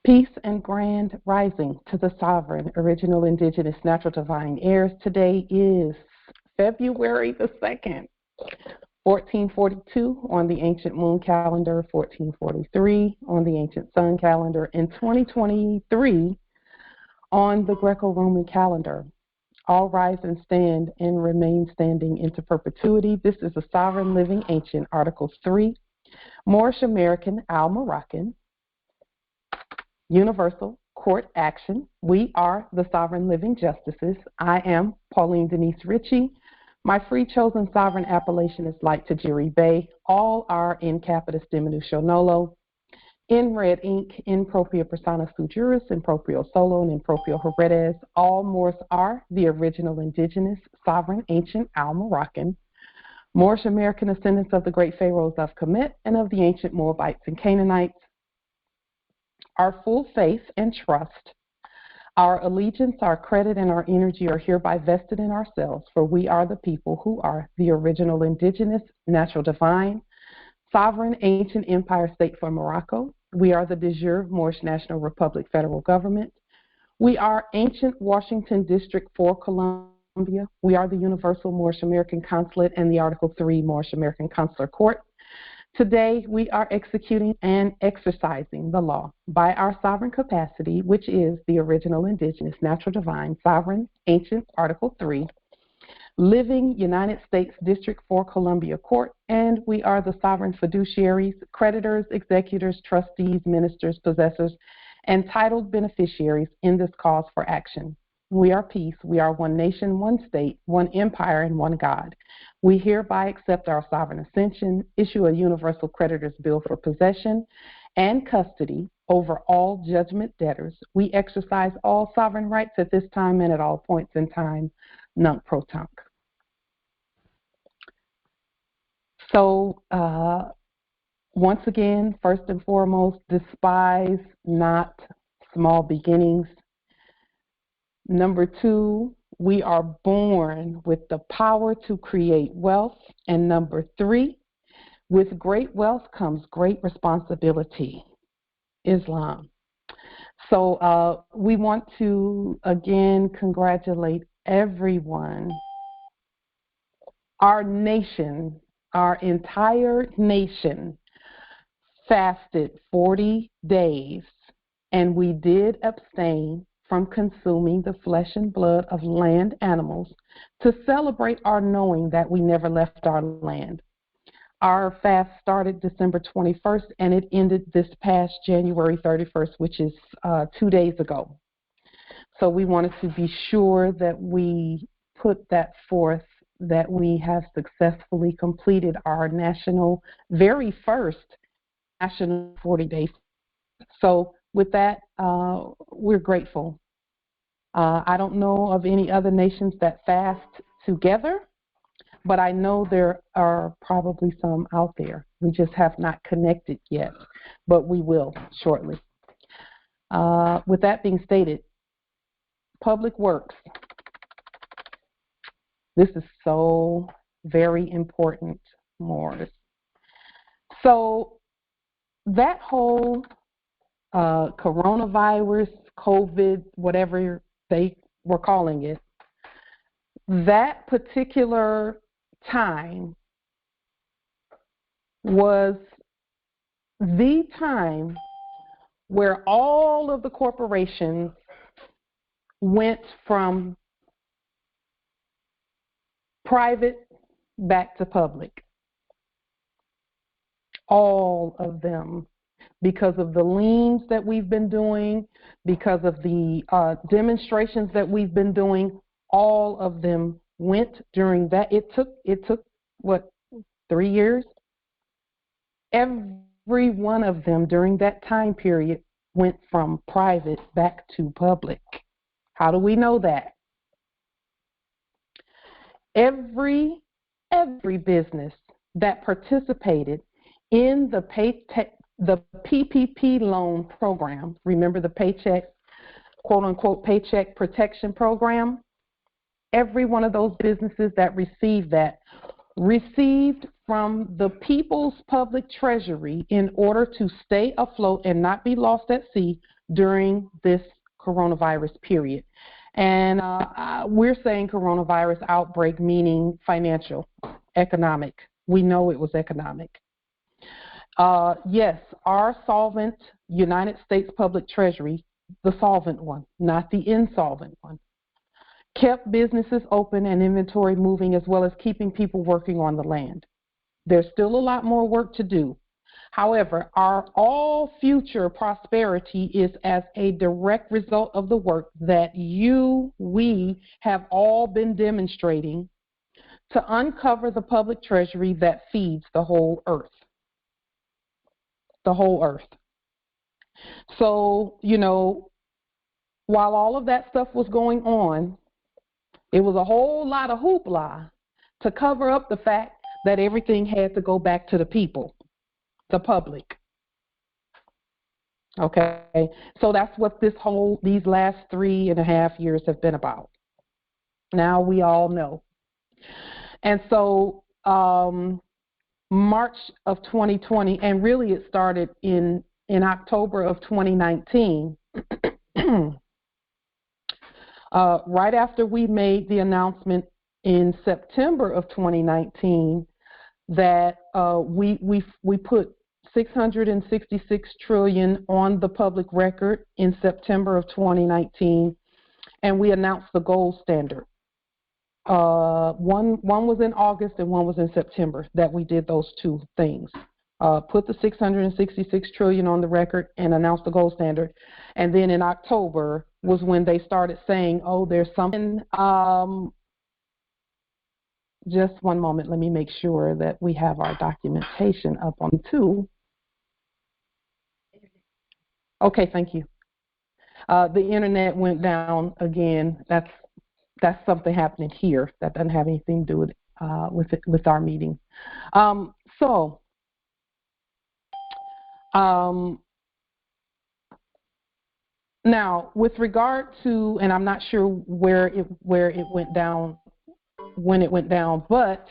Peace and grand rising to the sovereign, original, indigenous, natural, divine heirs. Today is February the 2nd, 1442 on the ancient moon calendar, 1443 on the ancient sun calendar, and 2023 on the Greco-Roman calendar. All rise and stand and remain standing into perpetuity. This is a sovereign living ancient, Article 3, Moorish American Al-Moroccan, Universal Court Action. We are the sovereign living justices. I am Pauline Denise Ritchie. My free chosen sovereign appellation is Light Tajiri Bay. All are in capitis diminutio nolo, in red ink, in propria persona sui juris, in proprio solo, and in proprio heredes. All Moors are the original indigenous, sovereign, ancient Al-Moroccan, Moorish American descendants of the great pharaohs of Kemet and of the ancient Moabites and Canaanites. Our full faith and trust, our allegiance, our credit, and our energy are hereby vested in ourselves, for we are the people who are the original indigenous, natural divine, sovereign, ancient empire state for Morocco. We are the de jure Moorish National Republic federal government. We are ancient Washington District for Columbia. We are the Universal Moorish American Consulate and the Article 3 Moorish American Consular Court. Today, we are executing and exercising the law by our sovereign capacity, which is the original indigenous, natural divine, sovereign, ancient, Article 3, living United States District for Columbia Court, and we are the sovereign fiduciaries, creditors, executors, trustees, ministers, possessors, and titled beneficiaries in this cause for action. We are peace. We are one nation, one state, one empire, and one God. We hereby accept our sovereign ascension, issue a universal creditor's bill for possession and custody over all judgment debtors. We exercise all sovereign rights at this time and at all points in time, nunc pro tunc. So, once again, first and foremost, despise not small beginnings. Number 2, we are born with the power to create wealth. And number 3, with great wealth comes great responsibility. Islam. So we want to, again, congratulate everyone. Our nation, our entire nation, fasted 40 days, and we did abstain from consuming the flesh and blood of land animals to celebrate our knowing that we never left our land. Our fast started December 21st, and it ended this past January 31st, which is 2 days ago. So we wanted to be sure that we put that forth, that we have successfully completed our very first national 40 days. So with that, we're grateful. I don't know of any other nations that fast together, but I know there are probably some out there. We just have not connected yet, but we will shortly. With that being stated, public works. This is so very important, Moors. So that whole coronavirus, COVID, whatever they were calling it, that particular time was the time where all of the corporations went from private back to public. All of them. Because of the liens that we've been doing, because of the demonstrations that we've been doing, all of them went during that. It took what, 3 years? Every one of them during that time period went from private back to public. How do we know that? Every business that participated in the PPP loan program, remember the paycheck, quote unquote, paycheck protection program? Every one of those businesses that received that received from the People's Public Treasury in order to stay afloat and not be lost at sea during this coronavirus period. And we're saying coronavirus outbreak, meaning financial, economic. We know it was economic. Yes, our solvent United States Public Treasury, the solvent one, not the insolvent one, kept businesses open and inventory moving, as well as keeping people working on the land. There's still a lot more work to do. However, our all future prosperity is as a direct result of the work that we have all been demonstrating to uncover the public treasury that feeds the whole earth. The whole earth. So, while all of that stuff was going on, it was a whole lot of hoopla to cover up the fact that everything had to go back to the people, the public. Okay, so that's what these last 3.5 years have been about. Now we all know. And so March of 2020, and really it started in October of 2019, right after we made the announcement in September of 2019 that we put 666 trillion on the public record in September of 2019, and we announced the gold standard. One was in August and one was in September that we did those two things. Put the 666 trillion on the record and announced the gold standard. And then in October was when they started saying, oh, there's something. Just one moment. Let me make sure that we have our documentation up on two. Okay, thank you. The internet went down again. That's something happening here that doesn't have anything to do with our meeting. Now, with regard to, and I'm not sure where it went down, when it went down, but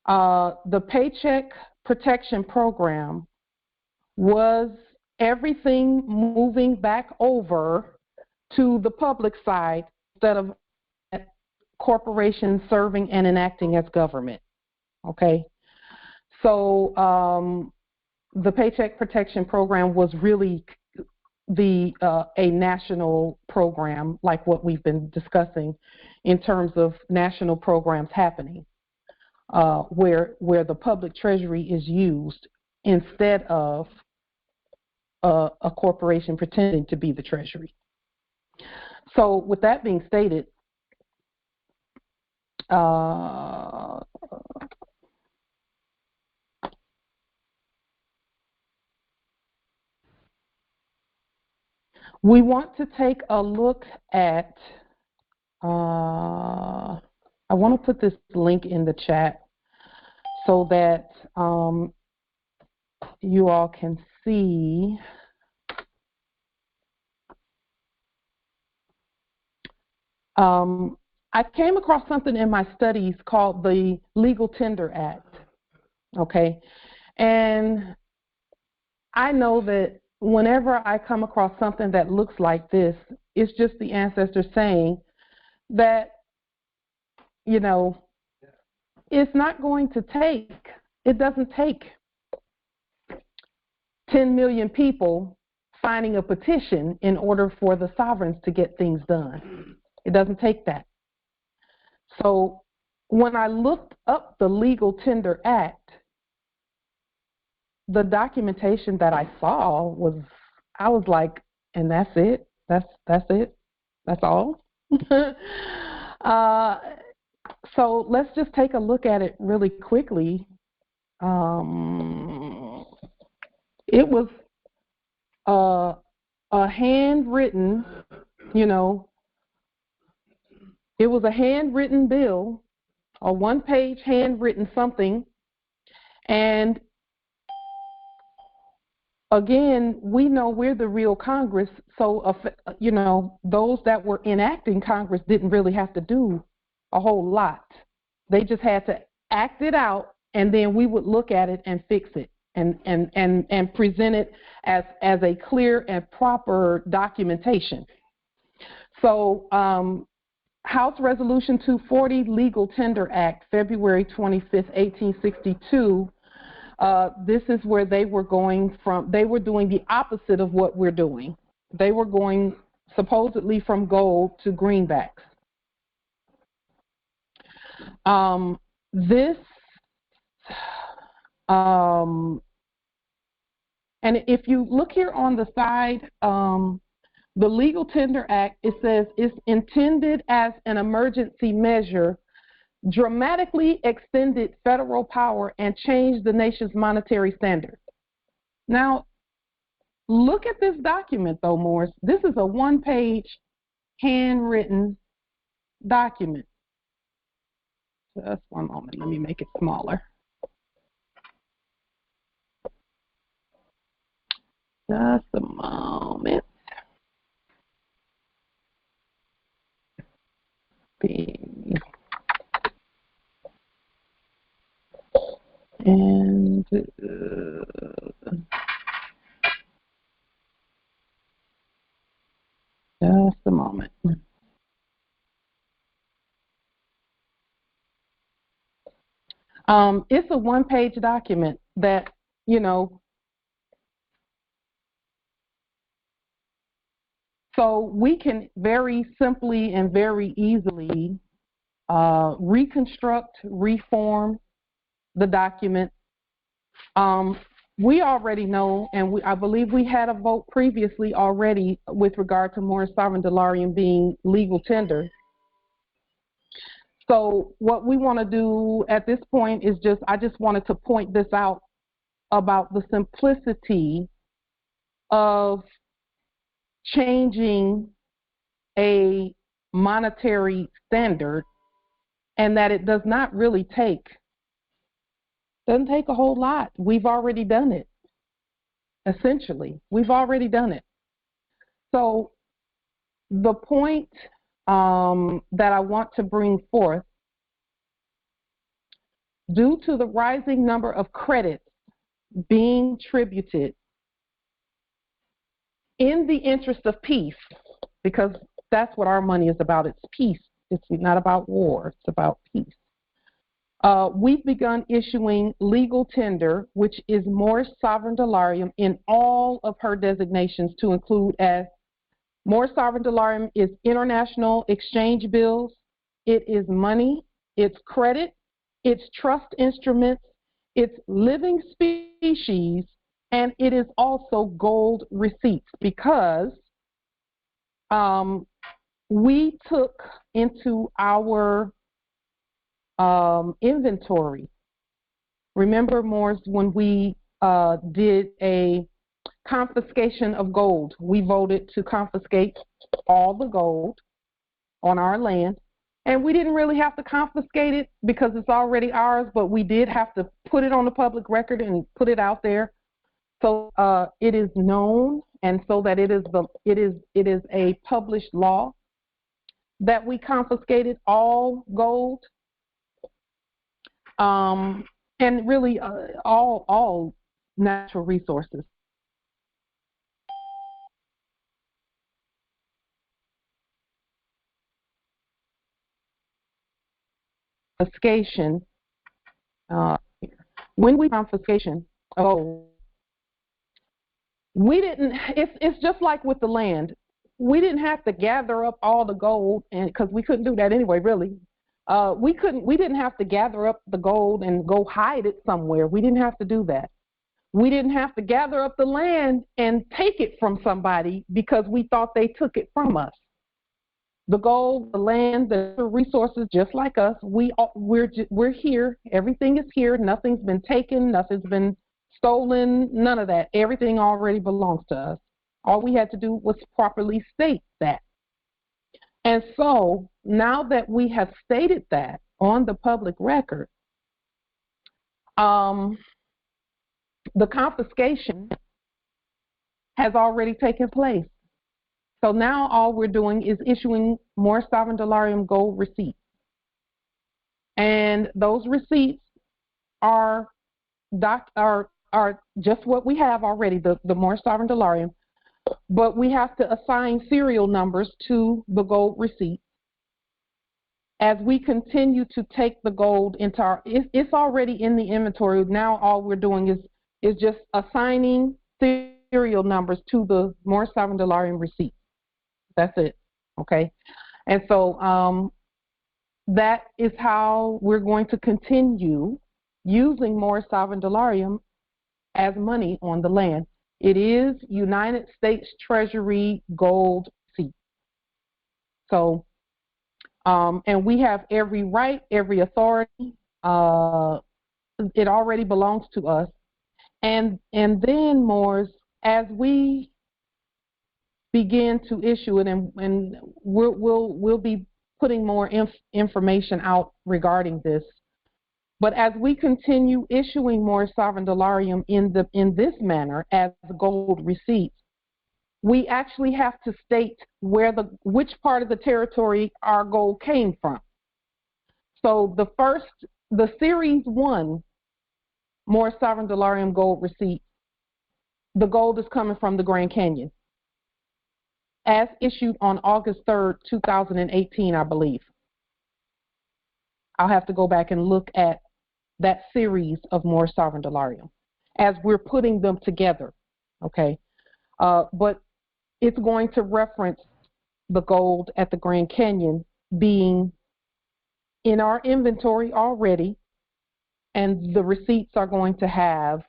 the Paycheck Protection Program was everything moving back over to the public side instead of corporations serving and enacting as government. Okay, so the Paycheck Protection Program was really a national program, like what we've been discussing in terms of national programs happening, where the public treasury is used instead of a corporation pretending to be the treasury. So with that being stated, we want to take a look at, I want to put this link in the chat so that you all can see. I came across something in my studies called the Legal Tender Act, okay? And I know that whenever I come across something that looks like this, it's just the ancestors saying that, it's not going to take, it doesn't take 10 million people signing a petition in order for the sovereigns to get things done. It doesn't take that. So when I looked up the Legal Tender Act, the documentation that I saw I was like, and that's it? That's it? That's all? So let's just take a look at it really quickly. It was a handwritten, it was a handwritten bill, a one-page handwritten something, and again, we know we're the real Congress, so those that were enacting Congress didn't really have to do a whole lot. They just had to act it out, and then we would look at it and fix it. and present it as a clear and proper documentation. So House Resolution 240, Legal Tender Act, February 25th, 1862, this is where they were going from. They were doing the opposite of what we're doing. They were going supposedly from gold to greenbacks. And if you look here on the side, the Legal Tender Act, it says it's intended as an emergency measure, dramatically extended federal power, and changed the nation's monetary standards. Now, look at this document, though, Morris. This is a one-page, handwritten document. Just one moment. Let me make it smaller. Just a moment. And just a moment. It's a one-page document that, you know, so we can very simply and very easily reconstruct, reform the document. We already know, and I believe we had a vote previously already with regard to Morris Sovereign Dollarium being legal tender. So what we want to do at this point is I just wanted to point this out about the simplicity of changing a monetary standard, and that it does not really doesn't take a whole lot. We've already done it. Essentially, we've already done it. So the point that I want to bring forth, due to the rising number of credits being tributed in the interest of peace, because that's what our money is about. It's peace. It's not about war. It's about peace. We've begun issuing legal tender, which is Morris Sovereign Dollarium, in all of her designations, to include as Morris Sovereign Dollarium is international exchange bills, it is money, it's credit, it's trust instruments, it's living species, and it is also gold receipts, because we took into our inventory. Remember, Morris, when we did a confiscation of gold, we voted to confiscate all the gold on our land, and we didn't really have to confiscate it because it's already ours, but we did have to put it on the public record and put it out there, so it is known, and so that it is a published law that we confiscated all gold, and really all natural resources. Confiscation, when we confiscation of gold, we didn't. It's just like with the land. We didn't have to gather up all the gold, and because we couldn't do that anyway, really. We didn't have to gather up the gold and go hide it somewhere. We didn't have to do that. We didn't have to gather up the land and take it from somebody because we thought they took it from us. The gold, the land, the resources, just like us, we're here. Everything is here. Nothing's been taken. Nothing's been stolen. None of that. Everything already belongs to us. All we had to do was properly state that. And so now that we have stated that on the public record, the confiscation has already taken place. So now all we're doing is issuing more Sovereign Dollarium gold receipts. And those receipts are are just what we have already, the More Sovereign Dollarium, but we have to assign serial numbers to the gold receipt. As we continue to take the gold into it's already in the inventory. Now all we're doing is just assigning serial numbers to the More Sovereign Dollarium receipt. That's it, okay? And so that is how we're going to continue using More Sovereign Dollarium as money on the land. It is United States Treasury gold receipt. So, and we have every right, every authority. It already belongs to us. And then, Moors, as we begin to issue it, and we'll be putting more information out regarding this. But as we continue issuing more sovereign dollarium in this manner as gold receipts, we actually have to state which part of the territory our gold came from. So the Series 1 More Sovereign Dollarium gold receipt, the gold is coming from the Grand Canyon, as issued on August 3rd, 2018, I believe. I'll have to go back and look at that series of More Sovereign Dollarium as we're putting them together, okay? But it's going to reference the gold at the Grand Canyon being in our inventory already, and the receipts are going to have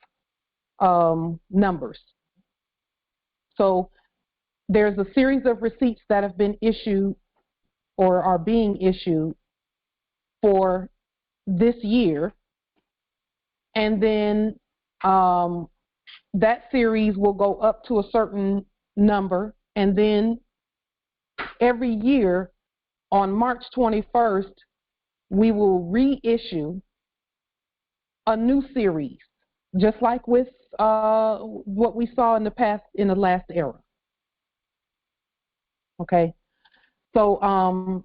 numbers. So there's a series of receipts that have been issued or are being issued for this year, and then that series will go up to a certain number, and then every year on March 21st, we will reissue a new series, just like with what we saw in the last era. Okay, so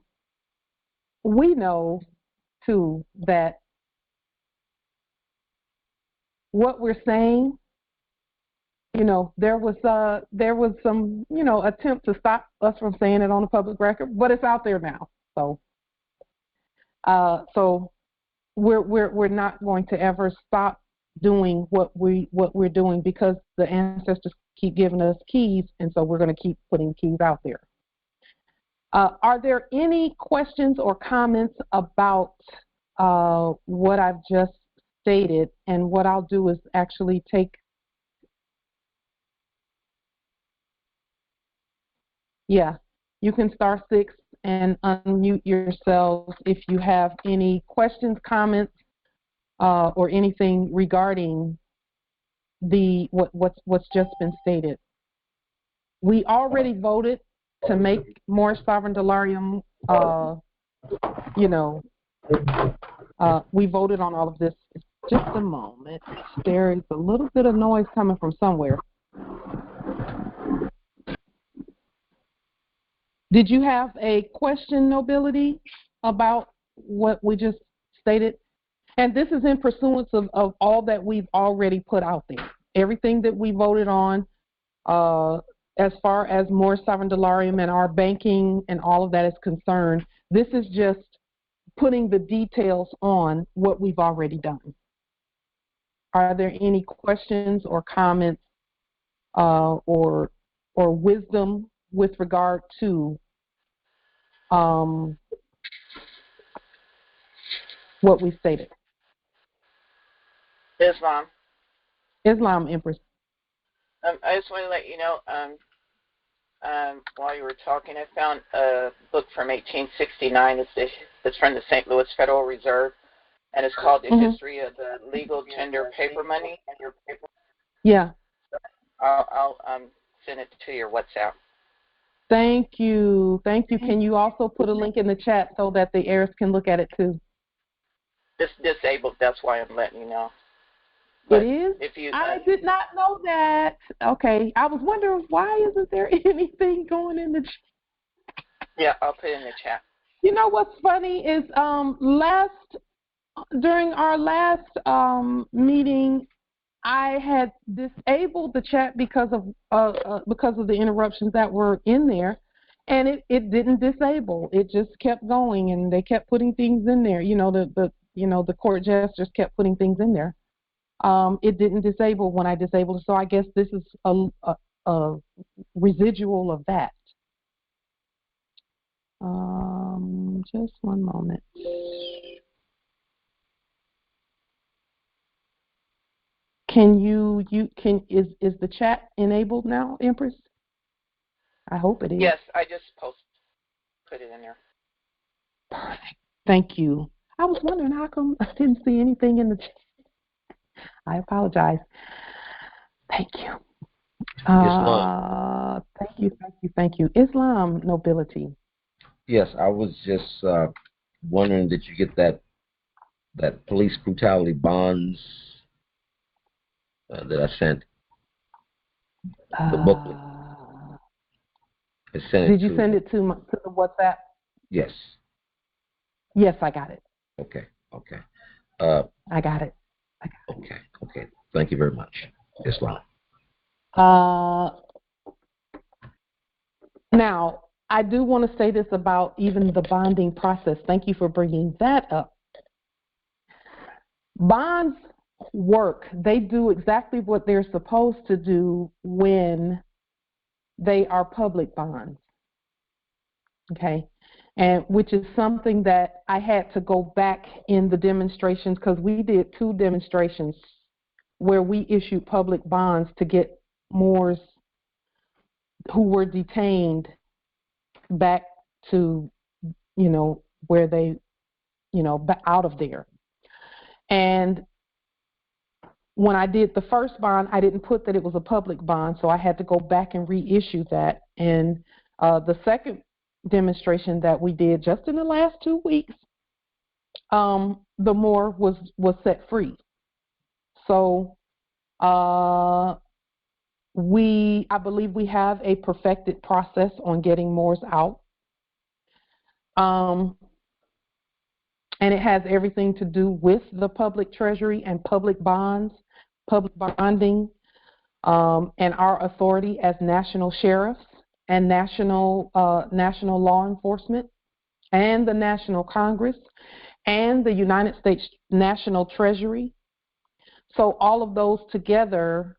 we know too that what we're saying, there was some attempt to stop us from saying it on the public record, but it's out there now. So we're not going to ever stop doing what we're doing, because the ancestors keep giving us keys, and so we're going to keep putting keys out there. Are there any questions or comments about what I've just stated? And what I'll do is actually take, you can star 6 and unmute yourselves if you have any questions, comments, or anything regarding what's just been stated. We already voted to make More Sovereign Dollarium. We voted on all of this. Just a moment. There is a little bit of noise coming from somewhere. Did you have a question, Nobility, about what we just stated? And this is in pursuance of all that we've already put out there. Everything that we voted on as far as More Sovereign Dollarium and our banking and all of that is concerned, this is just putting the details on what we've already done. Are there any questions or comments or wisdom with regard to what we stated? Islam, Empress. I just want to let you know, while you were talking, I found a book from 1869. It's from the St. Louis Federal Reserve, and it's called The History of the Legal Tender Paper Money. Yeah. I'll send it to your WhatsApp. Thank you. Thank you. Can you also put a link in the chat so that the heirs can look at it too? It's disabled. That's why I'm letting you know. But it is? I did not know that. Okay. I was wondering, why isn't there anything going in the chat? Yeah, I'll put it in the chat. You know what's funny is during our last meeting, I had disabled the chat because of the interruptions that were in there, and it didn't disable. It just kept going, and they kept putting things in there. The court jesters kept putting things in there. It didn't disable when I disabled it, so I guess this is a residual of that. Just one moment. Is the chat enabled now, Empress? I hope it is. Yes, I just put it in there. Perfect. Thank you. I was wondering how come I didn't see anything in the chat. I apologize. Thank you. Islam. Thank you. Islam nobility. Yes, I was just wondering, did you get that police brutality bonds that I sent? The booklet. Did you send it to the WhatsApp? Yes. Yes, I got it. Okay. I got it. Okay. Thank you very much, Islam. Now, I do want to say this about even the bonding process. Thank you for bringing that up. Bonds work. They do exactly what they're supposed to do when they are public bonds. Okay? And which is something that I had to go back in the demonstrations, because we did 2 demonstrations where we issued public bonds to get Moors who were detained back to, where they, out of there. And when I did the first bond, I didn't put that it was a public bond, so I had to go back and reissue that. And the second demonstration that we did just in the last 2 weeks, the Moor was set free. So I believe we have a perfected process on getting Moors out. And it has everything to do with the public treasury and public bonds, public bonding, and our authority as national sheriffs and national law enforcement, and the National Congress, and the United States National Treasury. So all of those together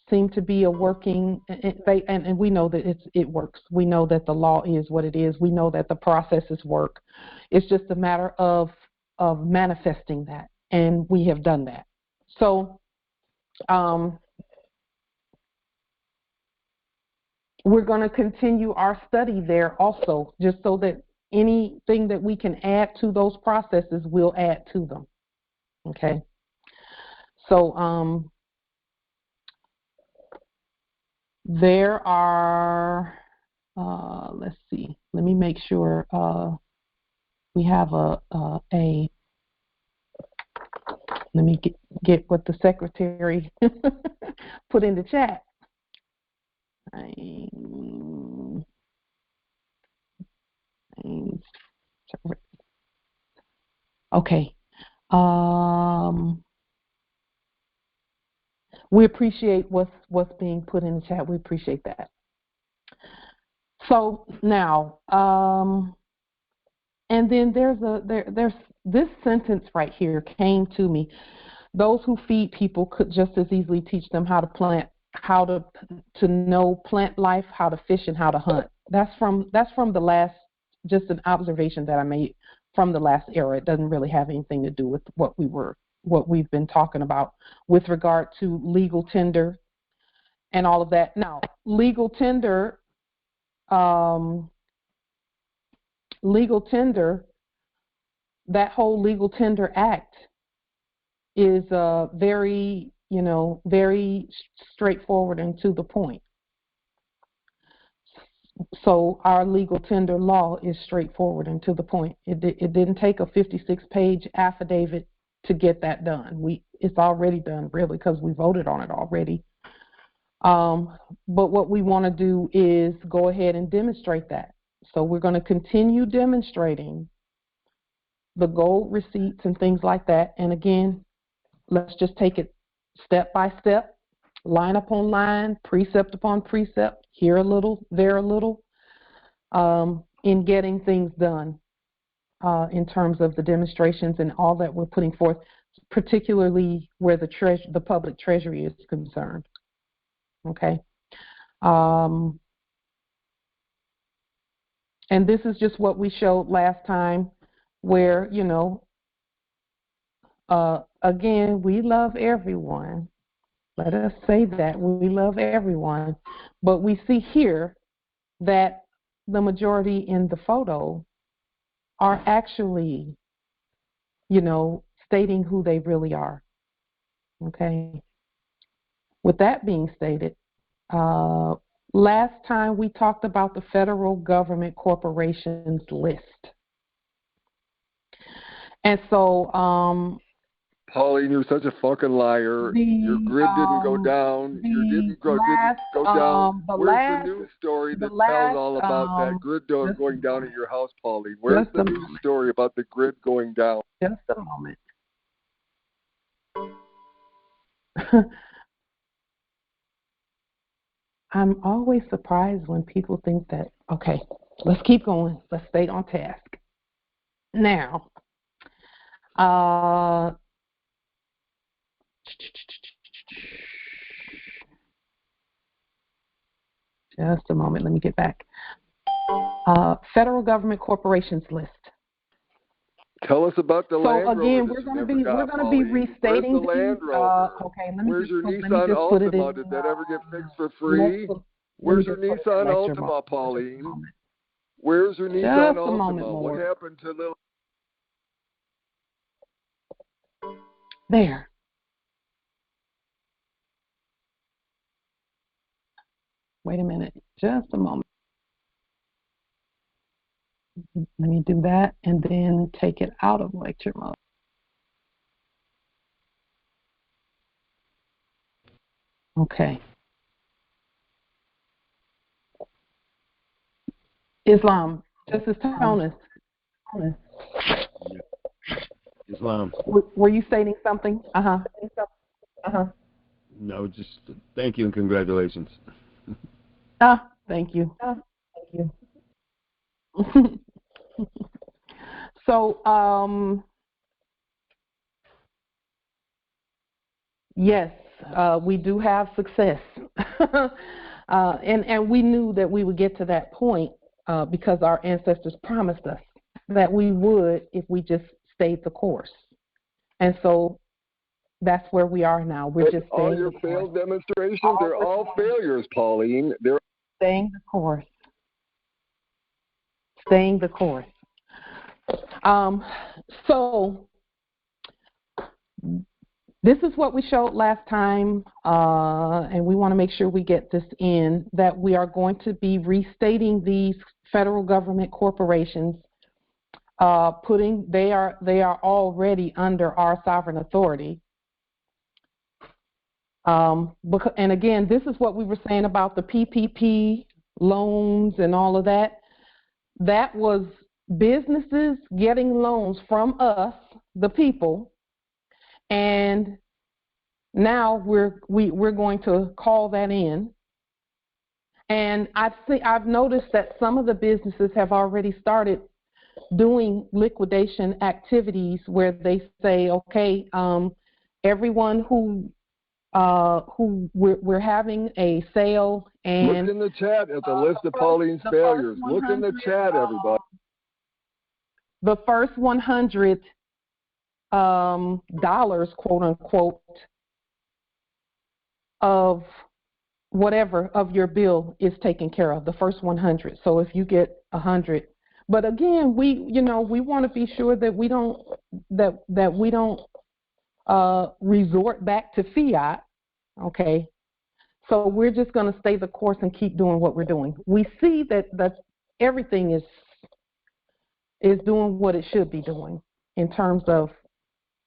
seem to be a working, and we know that it works. We know that the law is what it is. We know that the processes work. It's just a matter of manifesting that, and we have done that. So we're going to continue our study there also, just so that anything that we can add to those processes, we'll add to them. Okay. So there are, let's see, let me make sure we have let me get what the secretary put in the chat. Okay. We appreciate what's being put in the chat. We appreciate that. So now, and then there's this sentence right here came to me. Those who feed people could just as easily teach them how to plant, how to know plant life, how to fish, and how to hunt. That's from the last, just an observation that I made from the last era. It doesn't really have anything to do with what we've been talking about with regard to legal tender and all of that. Now, legal tender, that whole Legal Tender Act is very straightforward and to the point. So our legal tender law is straightforward and to the point. It didn't take a 56-page affidavit to get that done. It's already done, really, because we voted on it already. But what we want to do is go ahead and demonstrate that. So we're going to continue demonstrating the gold receipts and things like that. And again, let's just take it step by step, line upon line, precept upon precept, here a little, there a little, in getting things done in terms of the demonstrations and all that we're putting forth, particularly where the public treasury is concerned. Okay. And this is just what we showed last time, where, you know, again, we love everyone. Let us say that we love everyone, but we see here that the majority in the photo are actually, you know, stating who they really are. Okay. With that being stated, last time we talked about the federal government corporations list. And so, Pauline, you're such a fucking liar. Your grid didn't go down. Your didn't go down. Where's the news story that tells all about that grid going down at your house, Pauline? Where's the news story about the grid going down? Just a moment. I'm always surprised when people think that, okay, let's keep going. Let's stay on task. Now, just a moment. Let me get back. Federal government corporations list. Tell us about the Land Rover. So again, we're going to be restating the Land Rover. Okay, Where's your Nissan Altima? Did that ever get fixed for free? Where's your Nissan Altima, Pauline? Where's your Nissan Altima? What happened to little? There. Wait a minute. Just a moment. Let me do that and then take it out of lecture mode. Okay. Islam. Justice Thomas. Islam. Were you stating something? No, just thank you and congratulations. Thank you. So, yes, we do have success. And we knew that we would get to that point because our ancestors promised us that we would if we just stayed the course. And so that's where we are now. We're just staying all your failed demonstrations, they're all failures, Pauline. They're staying the course. Staying the course. So this is what we showed last time, and we want to make sure we get this in, that we are going to be restating these federal government corporations, they are already under our sovereign authority. And again, this is what we were saying about the PPP loans and all of that. That was businesses getting loans from us, the people, and now we're going to call that in. And I've noticed that some of the businesses have already started doing liquidation activities where they say, okay, everyone who we're having a sale, and look in the chat at the list of Pauline's failures. Look in the chat, everybody. The first 100 dollars, quote unquote, of whatever of your bill is taken care of. The first 100. So if you get 100, but again, we want to be sure that we don't resort back to fiat. Okay, so we're just going to stay the course and keep doing what we're doing. We see that everything is doing what it should be doing in terms of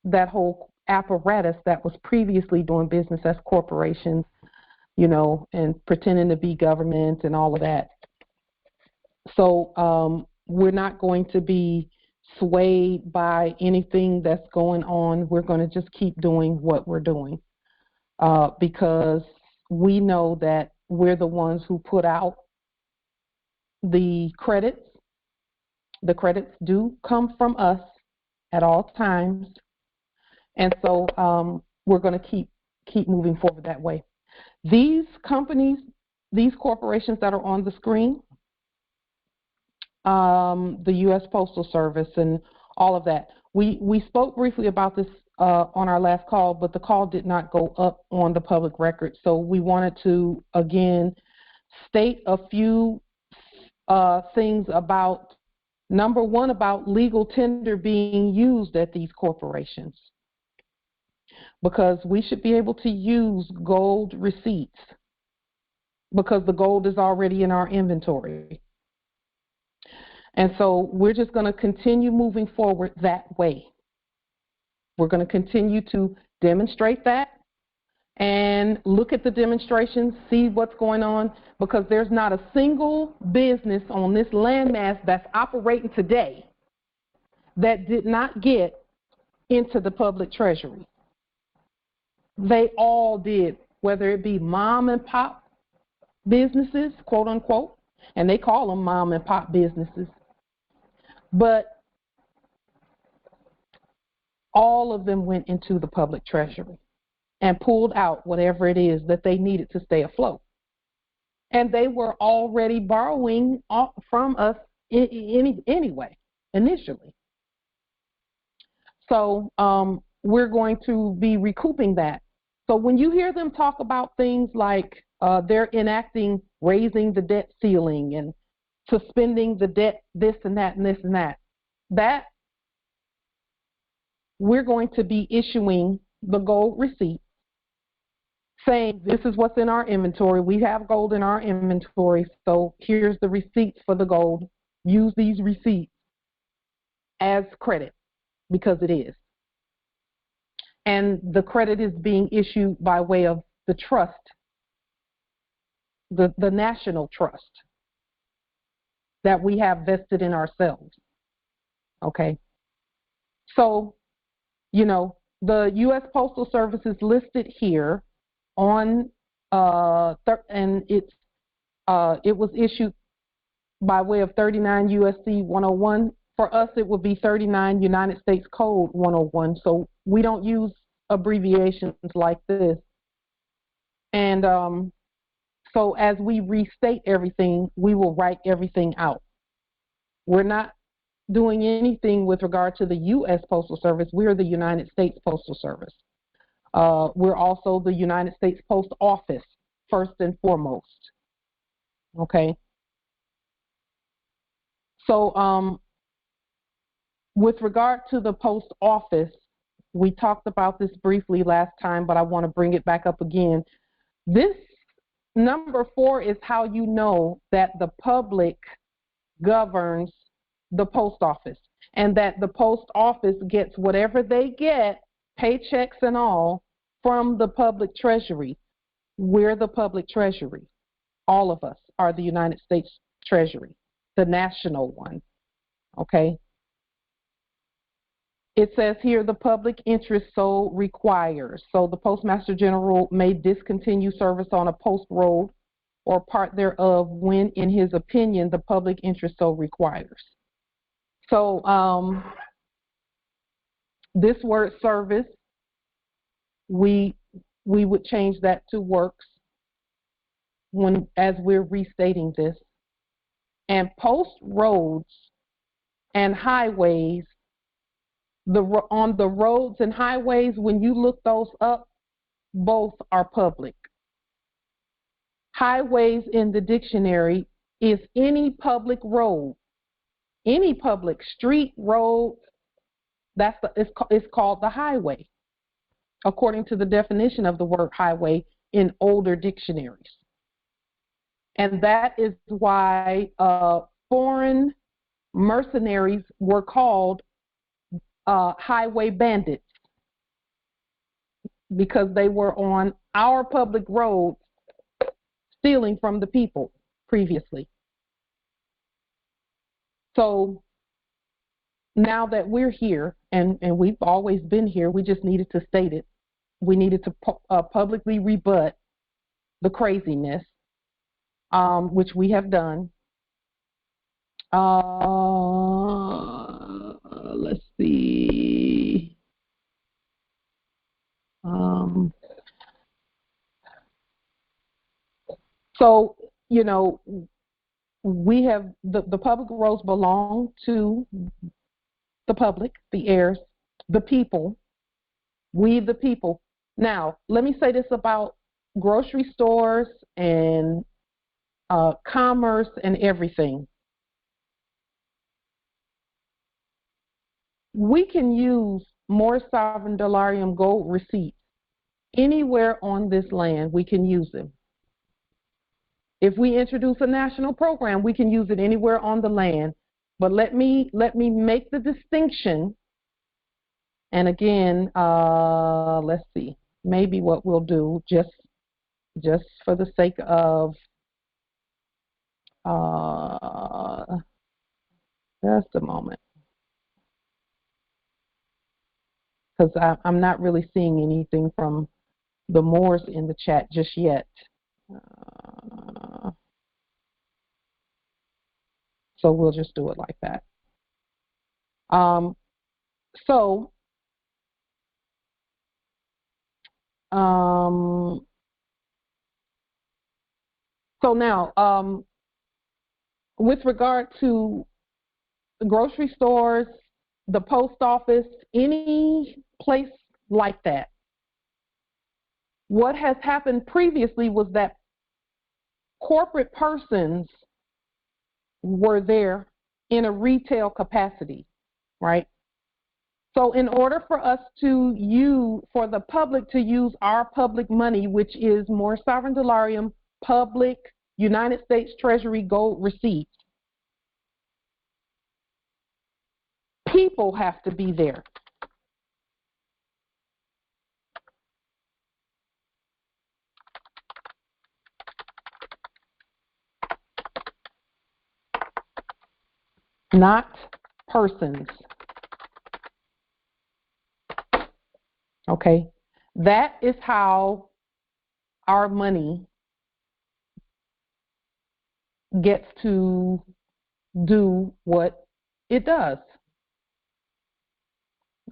that whole apparatus that was previously doing business as corporations, and pretending to be government and all of that. So we're not going to be swayed by anything that's going on. We're going to just keep doing what we're doing. because we know that we're the ones who put out the credits. The credits do come from us at all times, and so we're going to keep moving forward that way. These companies, these corporations that are on the screen, the U.S. Postal Service and all of that. We spoke briefly about this on our last call, but the call did not go up on the public record. So we wanted to, again, state a few things about, number one, about legal tender being used at these corporations. Because we should be able to use gold receipts because the gold is already in our inventory. And so we're just going to continue moving forward that way. We're going to continue to demonstrate that and look at the demonstrations, see what's going on, because there's not a single business on this landmass that's operating today that did not get into the public treasury. They all did, whether it be mom and pop businesses, quote unquote, and they call them mom and pop businesses. But all of them went into the public treasury and pulled out whatever it is that they needed to stay afloat. And they were already borrowing from us anyway, initially. So we're going to be recouping that. So when you hear them talk about things like they're enacting raising the debt ceiling and suspending the debt, this and that and this and that, that we're going to be issuing the gold receipt saying this is what's in our inventory. We have gold in our inventory, so here's the receipts for the gold. Use these receipts as credit because it is. And the credit is being issued by way of the trust, the national trust that we have vested in ourselves. Okay? So, you know, the U.S. Postal Service is listed here on, and it was issued by way of 39 U.S.C. 101. For us, it would be 39 United States Code 101. So we don't use abbreviations like this. And so as we restate everything, we will write everything out. We're not doing anything with regard to the U.S. Postal Service. We're the United States Postal Service. We're also the United States Post Office, first and foremost. Okay? So with regard to the post office, we talked about this briefly last time, but I want to bring it back up again. This number 4 is how you know that the public governs the post office and that the post office gets whatever they get, paychecks and all, from the public treasury. We're the public treasury. All of us are the United States Treasury, the national one. Okay? It says here the public interest so requires. So the Postmaster General may discontinue service on a post road or part thereof when, in his opinion, the public interest so requires. So this word service, we would change that to works as we're restating this. And post roads and highways, on the roads and highways, when you look those up, both are public. Highways in the dictionary is any public road, any public street, road, it's called the highway, according to the definition of the word highway in older dictionaries. And that is why foreign mercenaries were called highway bandits, because they were on our public roads stealing from the people previously. So now that we're here, and we've always been here, we just needed to state it, we needed to publicly rebut the craziness, which we have done. Let's see. So, you know, we have the public roads belong to the public, the heirs, the people, we the people. Now, let me say this about grocery stores and commerce and everything. We can use more sovereign dolarium gold receipts anywhere on this land. We can use them. If we introduce a national program, we can use it anywhere on the land. But let me make the distinction. And again, let's see. Maybe what we'll do, just for the sake of just a moment, because I'm not really seeing anything from the Moors in the chat just yet. So we'll just do it like that. So now, with regard to the grocery stores, the post office, any place like that, what has happened previously was that corporate persons were there in a retail capacity, right? So in order for us for the public to use our public money, which is more sovereign dolarium, public United States Treasury gold receipts, people have to be there. Not persons. Okay? That is how our money gets to do what it does.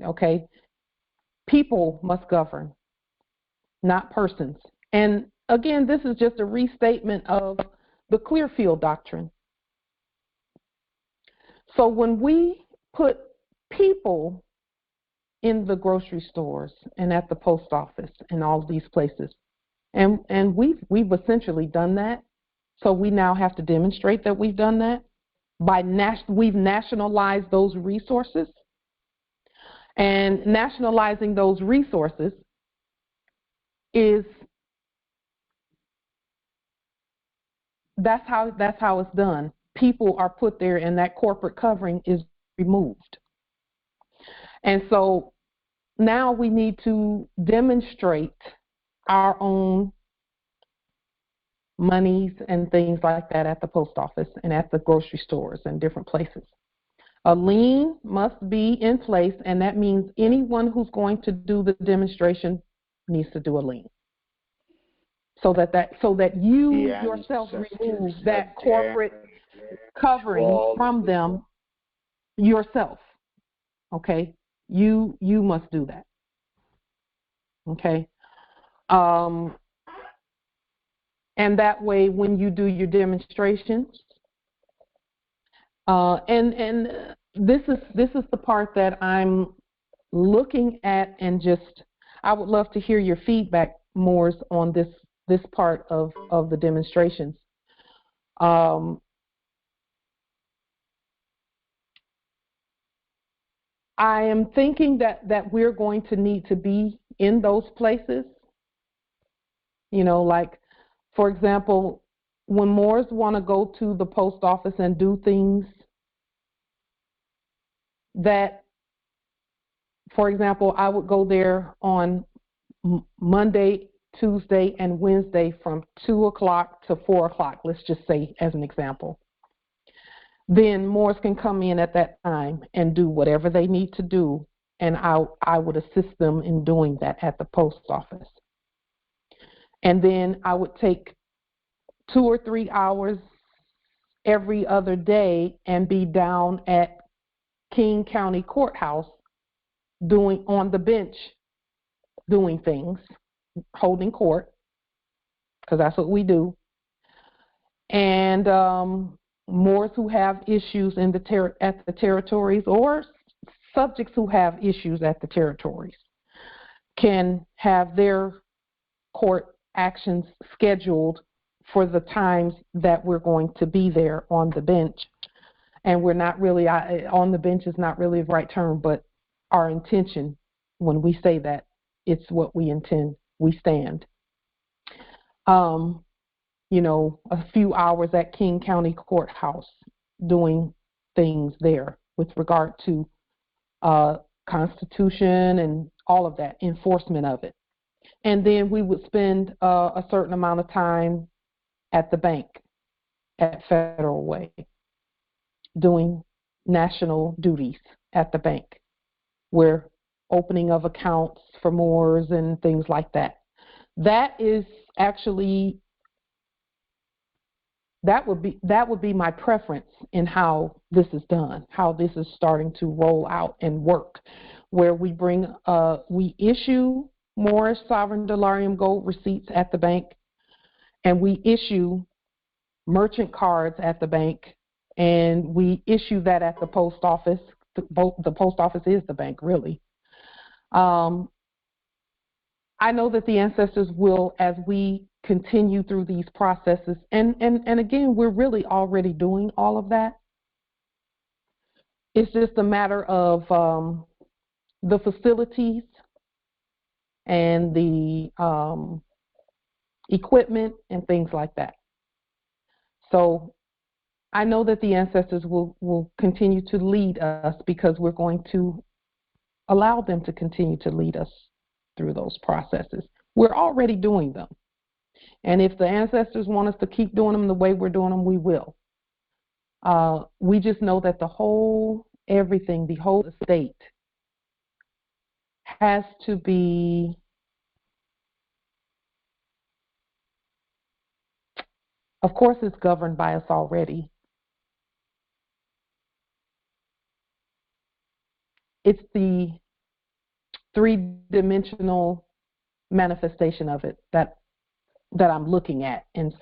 Okay? People must govern, not persons. And again, this is just a restatement of the Clearfield Doctrine. So when we put people in the grocery stores and at the post office and all of these places, and we've essentially done that. So we now have to demonstrate that we've done that. We've nationalized those resources. And nationalizing those resources that's how it's done. People are put there and that corporate covering is removed. And so now we need to demonstrate our own monies and things like that at the post office and at the grocery stores and different places. A lien must be in place, and that means anyone who's going to do the demonstration needs to do a lien. So that you yourself remove that corporate covering from them yourself. Okay? You must do that. Okay? And that way, when you do your demonstrations, and this is the part that I'm looking at, and I would love to hear your feedback, Moors, on this part of the demonstrations. I am thinking that we're going to need to be in those places. You know, like, for example, when Moors want to go to the post office and do things that, for example, I would go there on Monday, Tuesday, and Wednesday from 2 o'clock to 4 o'clock, let's just say as an example. Then Moors can come in at that time and do whatever they need to do and I would assist them in doing that at the post office. And then I would take 2 or 3 hours every other day and be down at King County Courthouse on the bench doing things, holding court, because that's what we do. And Moors who have issues at the territories, or subjects who have issues at the territories, can have their court actions scheduled for the times that we're going to be there on the bench. And we're not really, on the bench is not really the right term, but our intention, when we say that, it's what we intend. We stand. A few hours at King County Courthouse doing things there with regard to Constitution and all of that, enforcement of it. And then we would spend a certain amount of time at the bank at Federal Way doing national duties at the bank, where opening of accounts for Moors and things like that. That is actually, that would be my preference in how this is done, how this is starting to roll out and work, where we issue Moorish sovereign delarium gold receipts at the bank, and we issue merchant cards at the bank, and we issue that at the post office. The post office is the bank, really. I know that the ancestors will, as we continue through these processes, and again, we're really already doing all of that. It's just a matter of the facilities and the equipment and things like that. So I know that the ancestors will continue to lead us, because we're going to allow them to continue to lead us through those processes. We're already doing them. And if the ancestors want us to keep doing them the way we're doing them, we will. We just know that the whole estate has to be of course it's governed by us already. It's the three-dimensional manifestation of it that I'm looking at and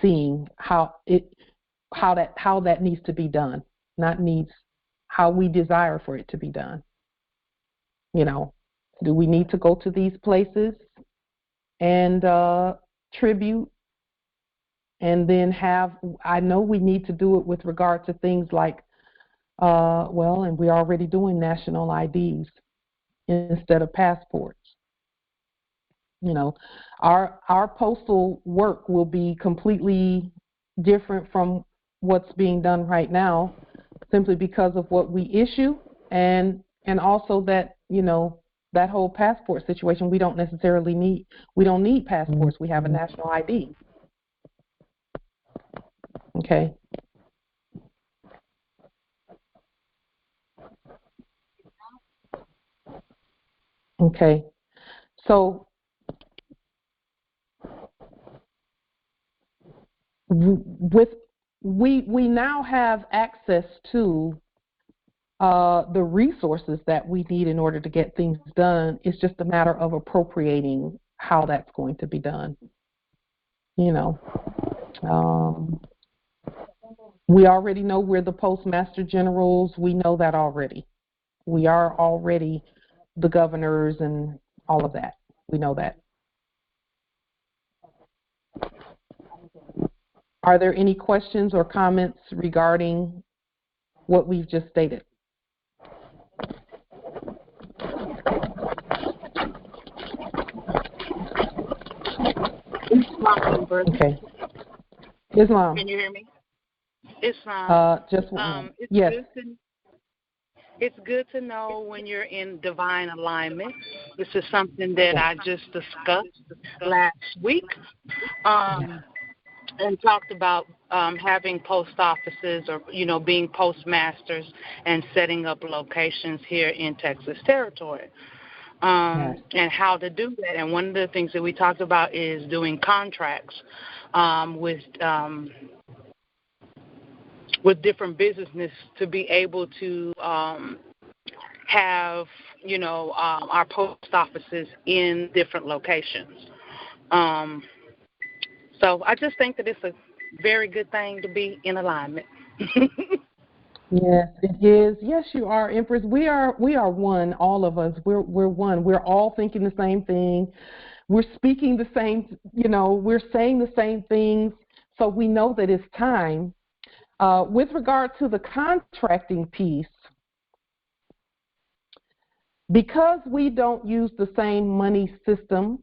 seeing how that needs to be done, how we desire for it to be done. Do we need to go to these places and tribute, and then I know we need to do it with regard to things like, and we're already doing national IDs instead of passports. Our postal work will be completely different from what's being done right now, simply because of what we issue, and also that that whole passport situation. We don't need passports. We have a national ID. Okay. Okay. So we now have access to the resources that we need in order to get things done. It's just a matter of appropriating how that's going to be done. We already know we're the postmaster generals. We know that already. We are already the governors and all of that. We know that. Are there any questions or comments regarding what we've just stated? Okay. Islam. Can you hear me? Islam. Yes. It's good to know when you're in divine alignment. This is something that I just discussed last week. and talked about having post offices or, being postmasters and setting up locations here in Texas territory. Yes. And how to do that. And one of the things that we talked about is doing contracts with different businesses to be able to have, our post offices in different locations. So I just think that it's a very good thing to be in alignment. Yes, it is. Yes, you are, Empress. We are one, all of us. We're one. We're all thinking the same thing. We're speaking the same, we're saying the same things. So we know that it's time. With regard to the contracting piece, because we don't use the same money system,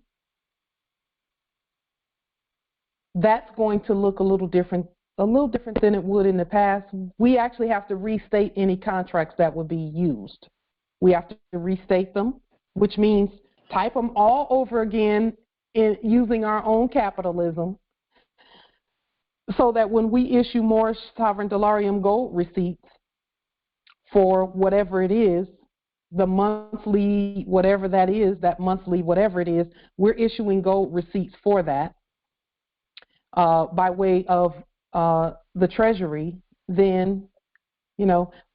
that's going to look a little different than it would in the past. We actually have to restate any contracts that would be used. We have to restate them, which means type them all over again using our own capitalism, so that when we issue more sovereign dolarium gold receipts for whatever it is, the monthly whatever that is, that monthly whatever it is, we're issuing gold receipts for that by way of the Treasury. Then,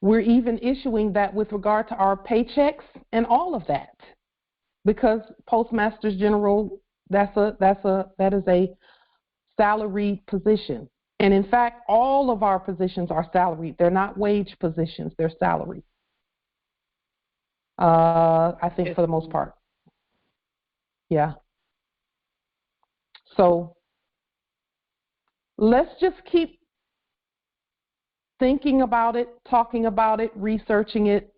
we're even issuing that with regard to our paychecks and all of that, because Postmasters General, that is a salaried position. And in fact, all of our positions are salaried. They're not wage positions, they're salaried. I think for the most part. Yeah. So let's just keep thinking about it, talking about it, researching it,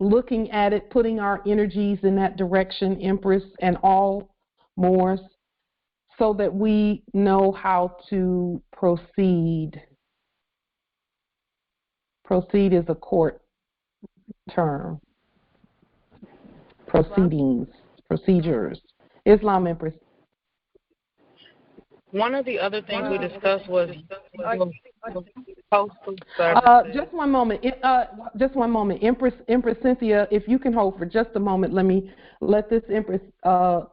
looking at it, putting our energies in that direction, Empress, and all Moors, so that we know how to proceed. Proceed is a court term. Proceedings, procedures. Islam, Empress. One of the other things we discussed was postal services. Just one moment. Empress Cynthia, if you can hold for just a moment, let this Empress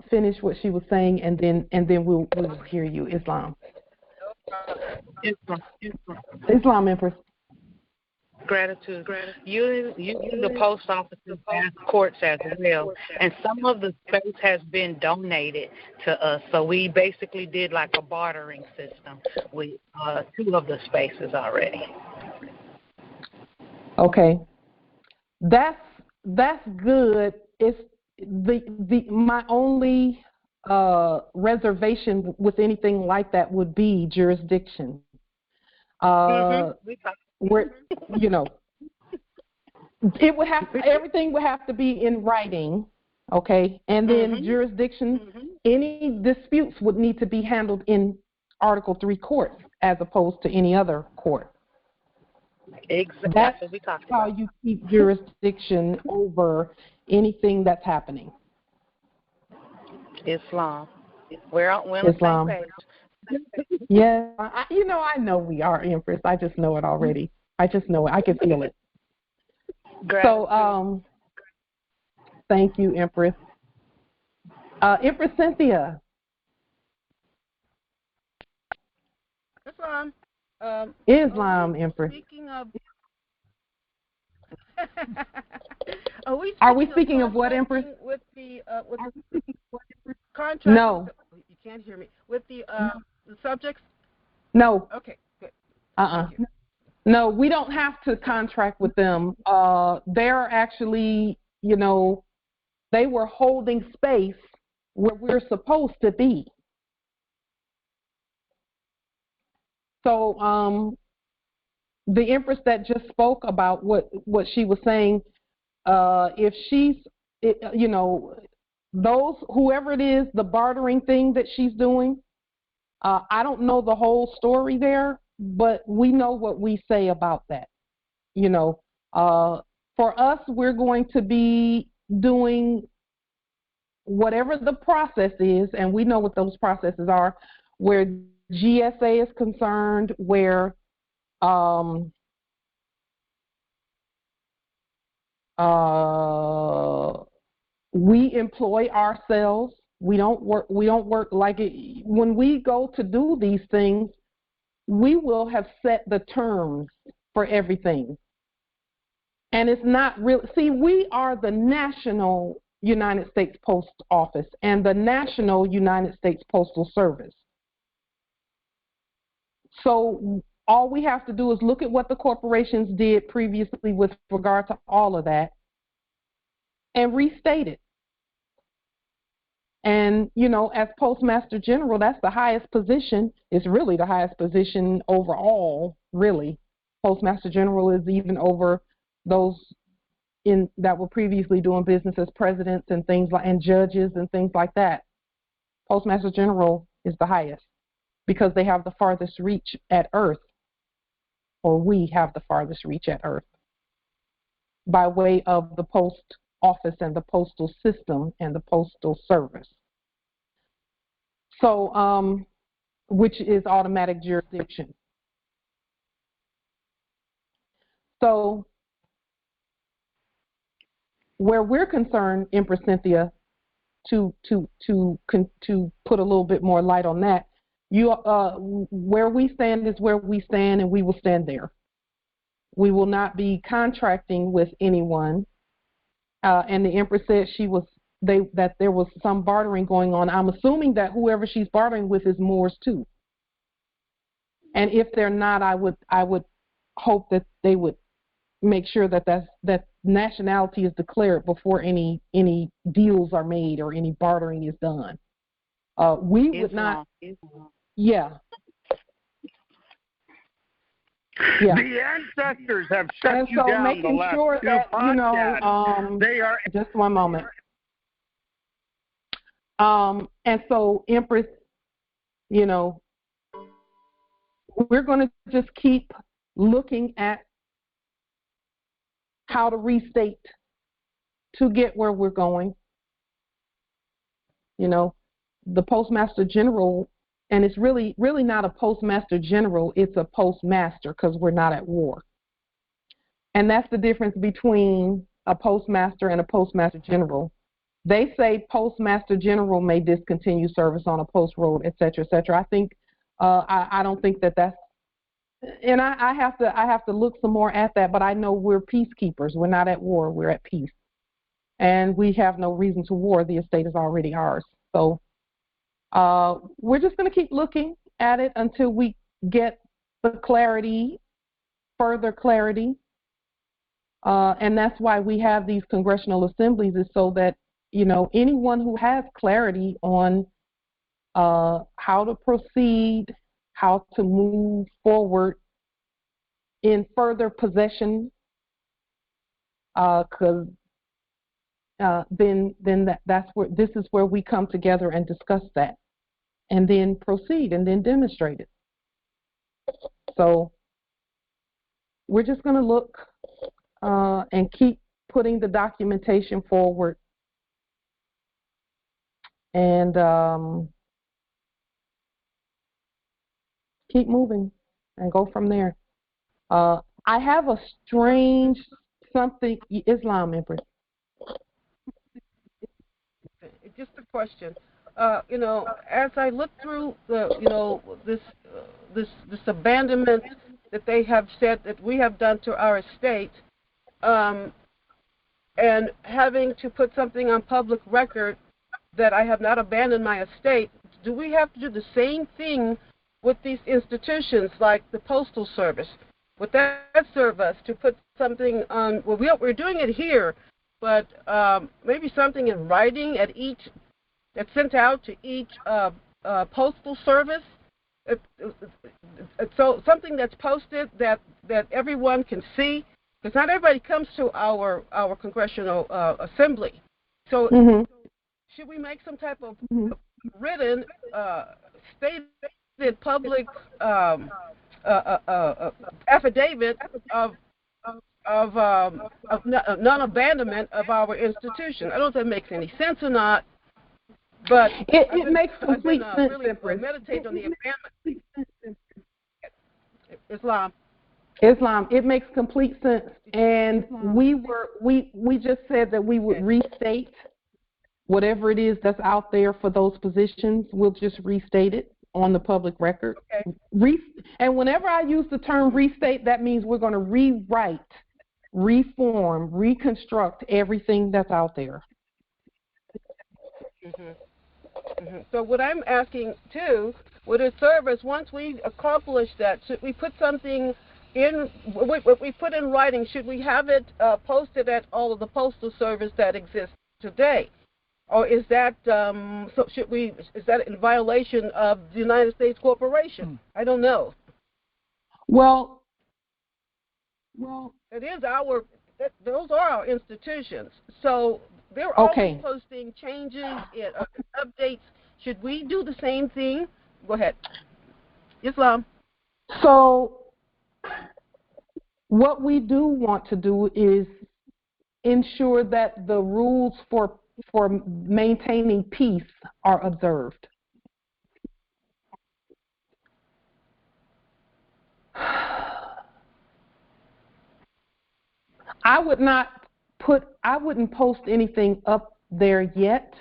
finish what she was saying, and then we'll hear you. Islam, Empress. Gratitude. You the post offices as courts as well, and some of the space has been donated to us. So we basically did like a bartering system with 2 of the spaces already. Okay, that's good. It's my only reservation with anything like that would be jurisdiction. Where, it would have everything would have to be in writing, okay, and then jurisdiction. Any disputes would need to be handled in Article 3 court as opposed to any other court. Exactly. That's how you keep jurisdiction over anything that's happening. Islam. We're on the same page. Yeah, I know we are, Empress. I just know it already. I just know it. I can feel it. So, thank you, Empress. Empress Cynthia. Islam, Empress. Speaking of, are we speaking of what, Empress? With the contract. No. You can't hear me. With the subjects. No. Okay. Good. No, we don't have to contract with them. They're actually, they were holding space where we're supposed to be. So the Empress that just spoke about what she was saying, if she's, whoever it is, the bartering thing that she's doing, I don't know the whole story there, but we know what we say about that. For us, we're going to be doing whatever the process is, and we know what those processes are. where GSA is concerned, where we employ ourselves. We don't work like it. When we go to do these things, we will have set the terms for everything. And it's not real. See, we are the National United States Post Office and the National United States Postal Service. So all we have to do is look at what the corporations did previously with regard to all of that and restate it. And, you know, as Postmaster General, that's the highest position. It's really the highest position overall, really. Postmaster General is even over those that were previously doing business as presidents and things like, and judges and things like that. Postmaster General is the highest because they have the farthest reach at Earth, or we have the farthest reach at Earth by way of the post office and the postal system and the postal service. So, which is automatic jurisdiction. So, where we're concerned, Empress Cynthia, to put a little bit more light on that, where we stand is where we stand, and we will stand there. We will not be contracting with anyone. And the Empress said that there was some bartering going on. I'm assuming that whoever she's bartering with is Moors too. And if they're not, I would hope that they would make sure that nationality is declared before any deals are made or any bartering is done. We would not. Yeah. Yeah. The ancestors have shut you down. Making sure that, you know, they are. Just one moment. And so, Empress, you know, we're going to just keep looking at how to restate to get where we're going. You know, the Postmaster General, and it's really not a Postmaster General, it's a Postmaster because we're not at war. And that's the difference between a Postmaster and a Postmaster General. They say Postmaster General may discontinue service on a post road, et cetera, et cetera. I think, I don't think that's, and I have to look some more at that, but I know we're peacekeepers. We're not at war, we're at peace. And we have no reason to war. The estate is already ours. So we're just going to keep looking at it until we get the clarity, further clarity. And that's why we have these congressional assemblies, is so that, you know, anyone who has clarity on how to proceed, how to move forward in further possession, because that's where this is where we come together and discuss that, and then proceed and then demonstrate it. So we're just going to look and keep putting the documentation forward, and keep moving and go from there. I have a strange something. Islam, Empress. Just a question. You know, as I look through the, you know, this abandonment that they have said that we have done to our estate, and having to put something on public record that I have not abandoned my estate, do we have to do the same thing with these institutions like the Postal Service? Would that serve us to put something on? Well, we're doing it here, but maybe something in writing at each, that's sent out to each postal service. So something that's posted that everyone can see, because not everybody comes to our congressional assembly. So should we make some type of written, stated public affidavit of non-abandonment of our institution? I don't know if that makes any sense or not, But it makes complete sense. Really meditate on the abandonment. Islam. It makes complete sense, and we just said that we would restate whatever it is that's out there for those positions. We'll just restate it on the public record. Okay. And whenever I use the term restate, that means we're going to rewrite, reform, reconstruct everything that's out there. So what I'm asking too, would it serve as once we accomplish that, should we put something in, what we put in writing, should we have it posted at all of the postal service that exists today? Or is that, is that in violation of the United States Corporation? I don't know. Well, it is those are our institutions. So they're always posting changes, updates. Should we do the same thing? Go ahead. Islam. So what we do want to do is ensure that the rules for maintaining peace are observed. I wouldn't post anything up there yet.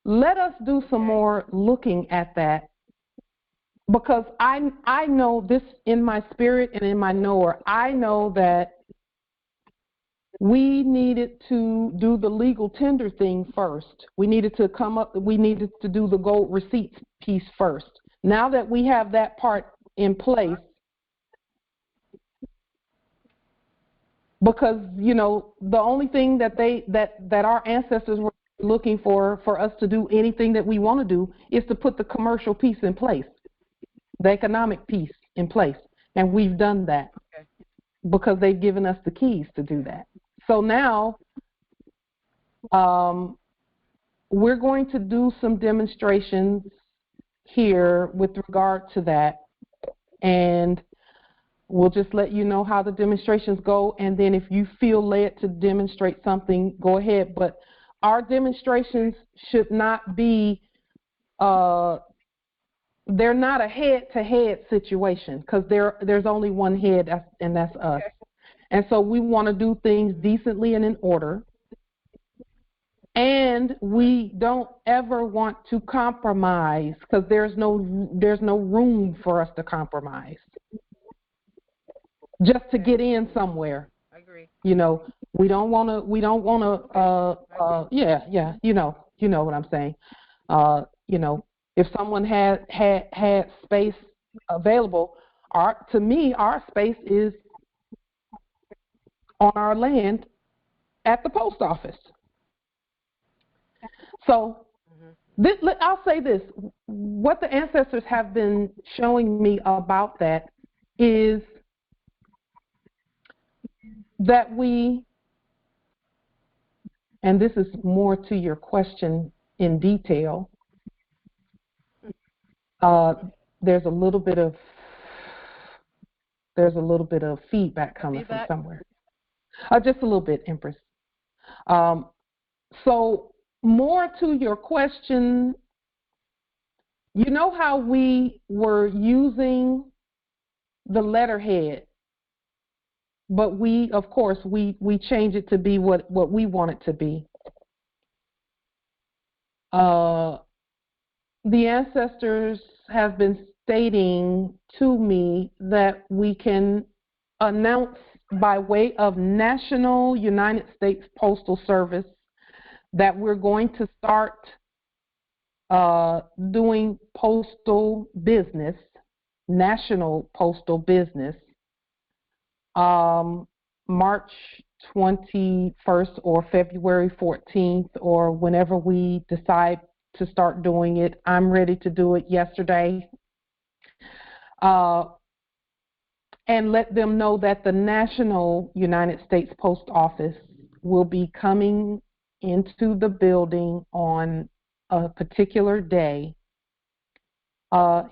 Let us do some more looking at that, because I know this in my spirit and in my knower. I know that we needed to do the legal tender thing first. We needed to do the gold receipts piece first. Now that we have that part in place, because the only thing that our ancestors were looking for us to do anything that we want to do is to put the commercial piece in place, the economic piece in place, and we've done that because they've given us the keys to do that. So now we're going to do some demonstrations here with regard to that, and we'll just let you know how the demonstrations go, and then if you feel led to demonstrate something, go ahead. But our demonstrations should not be, they're not a head-to-head situation, because there's only one head, and that's us. And so we want to do things decently and in order. And we don't ever want to compromise, because there's no room for us to compromise. Just to get in somewhere. I agree. We don't want to, you know what I'm saying. If someone had space available, to me, our space is on our land at the post office. So I'll say this. What the ancestors have been showing me about that is that and this is more to your question in detail, there's a little bit of feedback coming from somewhere. Just a little bit, Empress. So more to your question, you know how we were using the letterhead, but of course, we change it to be what we want it to be. The ancestors have been stating to me that we can announce by way of National United States Postal Service that we're going to start doing postal business, national postal business, March 21st or February 14th, or whenever we decide to start doing it. I'm ready to do it yesterday. And let them know that the National United States Post Office will be coming into the building on a particular day.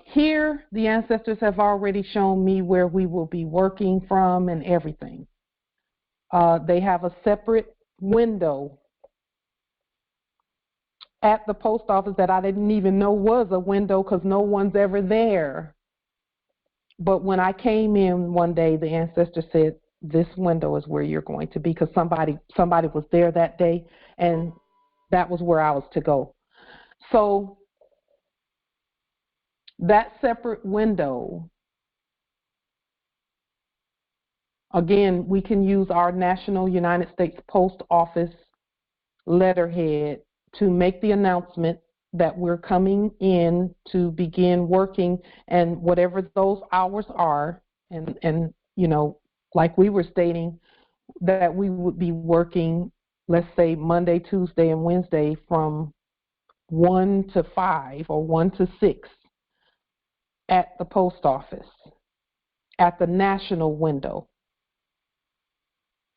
Here, the ancestors have already shown me where we will be working from and everything. They have a separate window at the post office that I didn't even know was a window because no one's ever there. But when I came in one day, the ancestor said, this window is where you're going to be, because somebody was there that day, and that was where I was to go. So that separate window, again, we can use our National United States Post Office letterhead to make the announcement that we're coming in to begin working, and whatever those hours are, and you know, like we were stating, that we would be working, let's say Monday, Tuesday, and Wednesday from 1 to 5 or 1 to 6 at the post office, at the national window,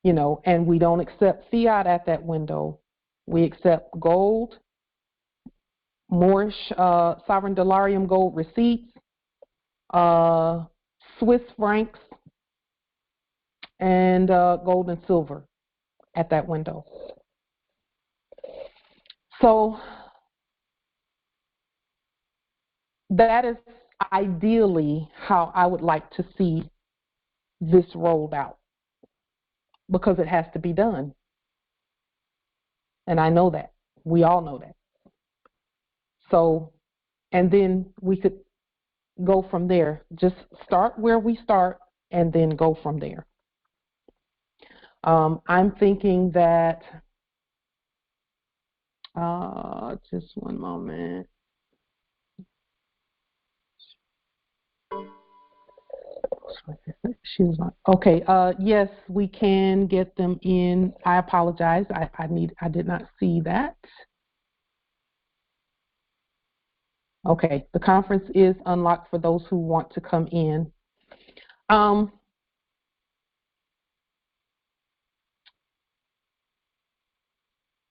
you know, and we don't accept fiat at that window. We accept gold, Moorish sovereign dollarium gold receipts, Swiss francs, and gold and silver at that window. So that is ideally how I would like to see this rolled out, because it has to be done. And I know that. We all know that. So, and then we could go from there. Just start where we start and then go from there. I'm thinking that, just one moment. She was on. Okay. Yes, we can get them in. I apologize. I did not see that. Okay. The conference is unlocked for those who want to come in.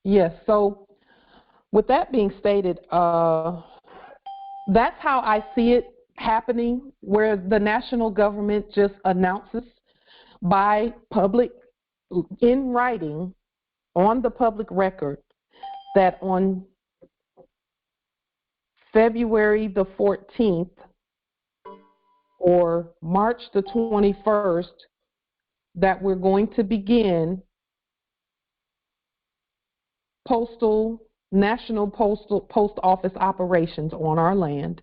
Yes. So, with that being stated, that's how I see it happening, where the national government just announces by public, in writing, on the public record, that on February the 14th or March the 21st, that we're going to begin national post office operations on our land,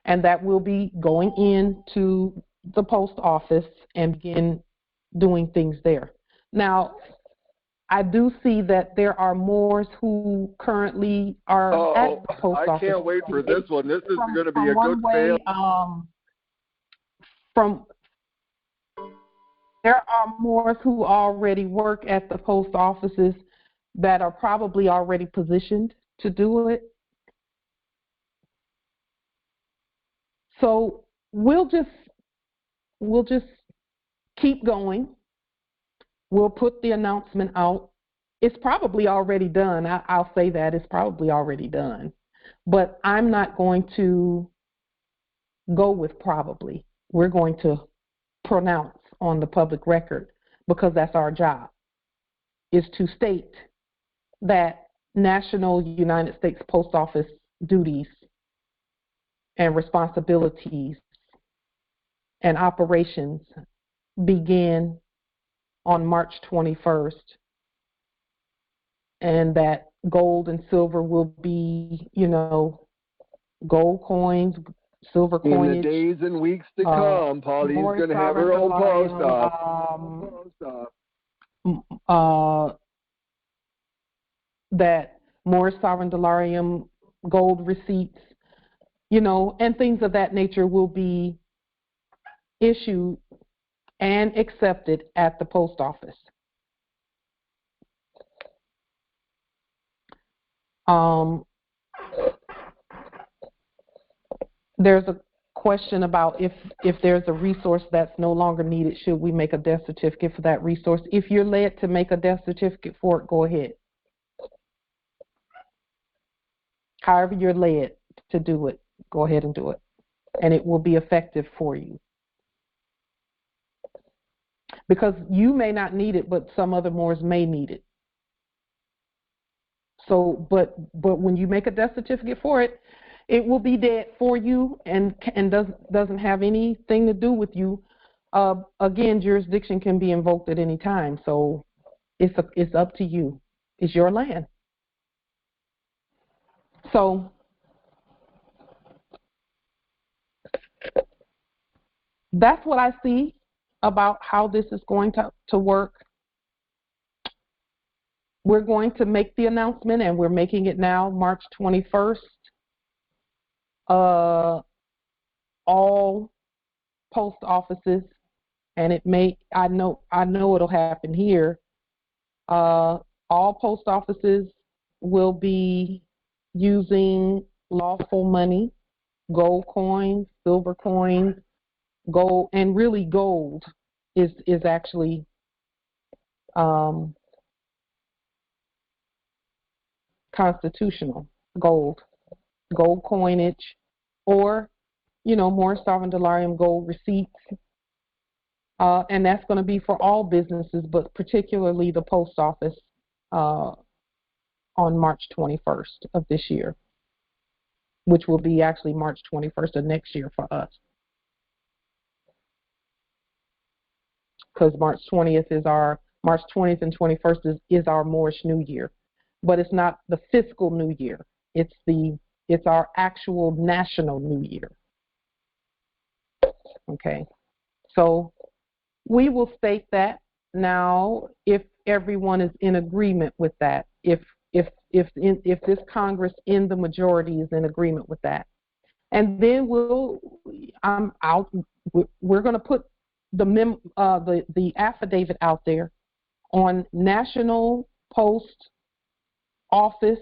and that we'll be going into the post office and begin doing things there. Now, I do see that there are Moors who currently are at the post office. I can't wait for this one. This is going to be a good fail. There are Moors who already work at the post offices that are probably already positioned to do it. So we'll just keep going. We'll put the announcement out. It's probably already done. I'll say that it's probably already done. But I'm not going to go with probably. We're going to pronounce on the public record, because that's our job, is to state that National United States Post Office duties and responsibilities and operations begin on March 21st, and that gold and silver will be, you know, gold coins, silver coinage. In the days and weeks to come, Pauline's going to have her own post office. That more sovereign dollarium gold receipts, you know, and things of that nature will be issued and accepted at the post office. There's a question about if there's a resource that's no longer needed, should we make a death certificate for that resource? If you're led to make a death certificate for it, go ahead. However you're led to do it, go ahead and do it. And it will be effective for you. Because you may not need it, but some other Moors may need it. So, but when you make a death certificate for it, it will be dead for you and doesn't have anything to do with you. Again, jurisdiction can be invoked at any time, so it's up to you. It's your land. So that's what I see about how this is going to work. We're going to make the announcement, and we're making it now, March 21st. All post offices, and I know it'll happen here. All post offices will be using lawful money, gold coins, silver coins, gold, and really gold is actually constitutional. Gold coinage, or more sovereign delarium gold receipts, and that's going to be for all businesses, but particularly the post office on March 21st of this year, which will be actually March 21st of next year for us, because March 20th and 21st is our Moorish New Year, but it's not the fiscal New Year. It's our actual national New Year. Okay, so we will state that now if everyone is in agreement with that. If this Congress in the majority is in agreement with that, and then we're going to put the affidavit out there on National Post Office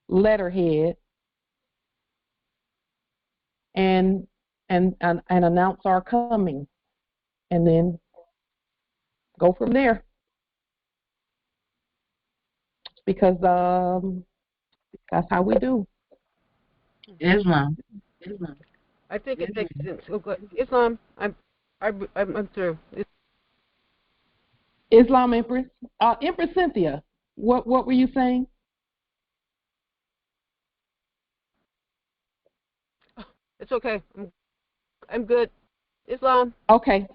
letterhead and announce our coming, and then go from there, because that's how we do. Islam. I think it makes sense. Oh, good. Islam. I'm through. Islam, Empress. Empress Cynthia, what were you saying? It's okay. I'm good. Islam. Okay.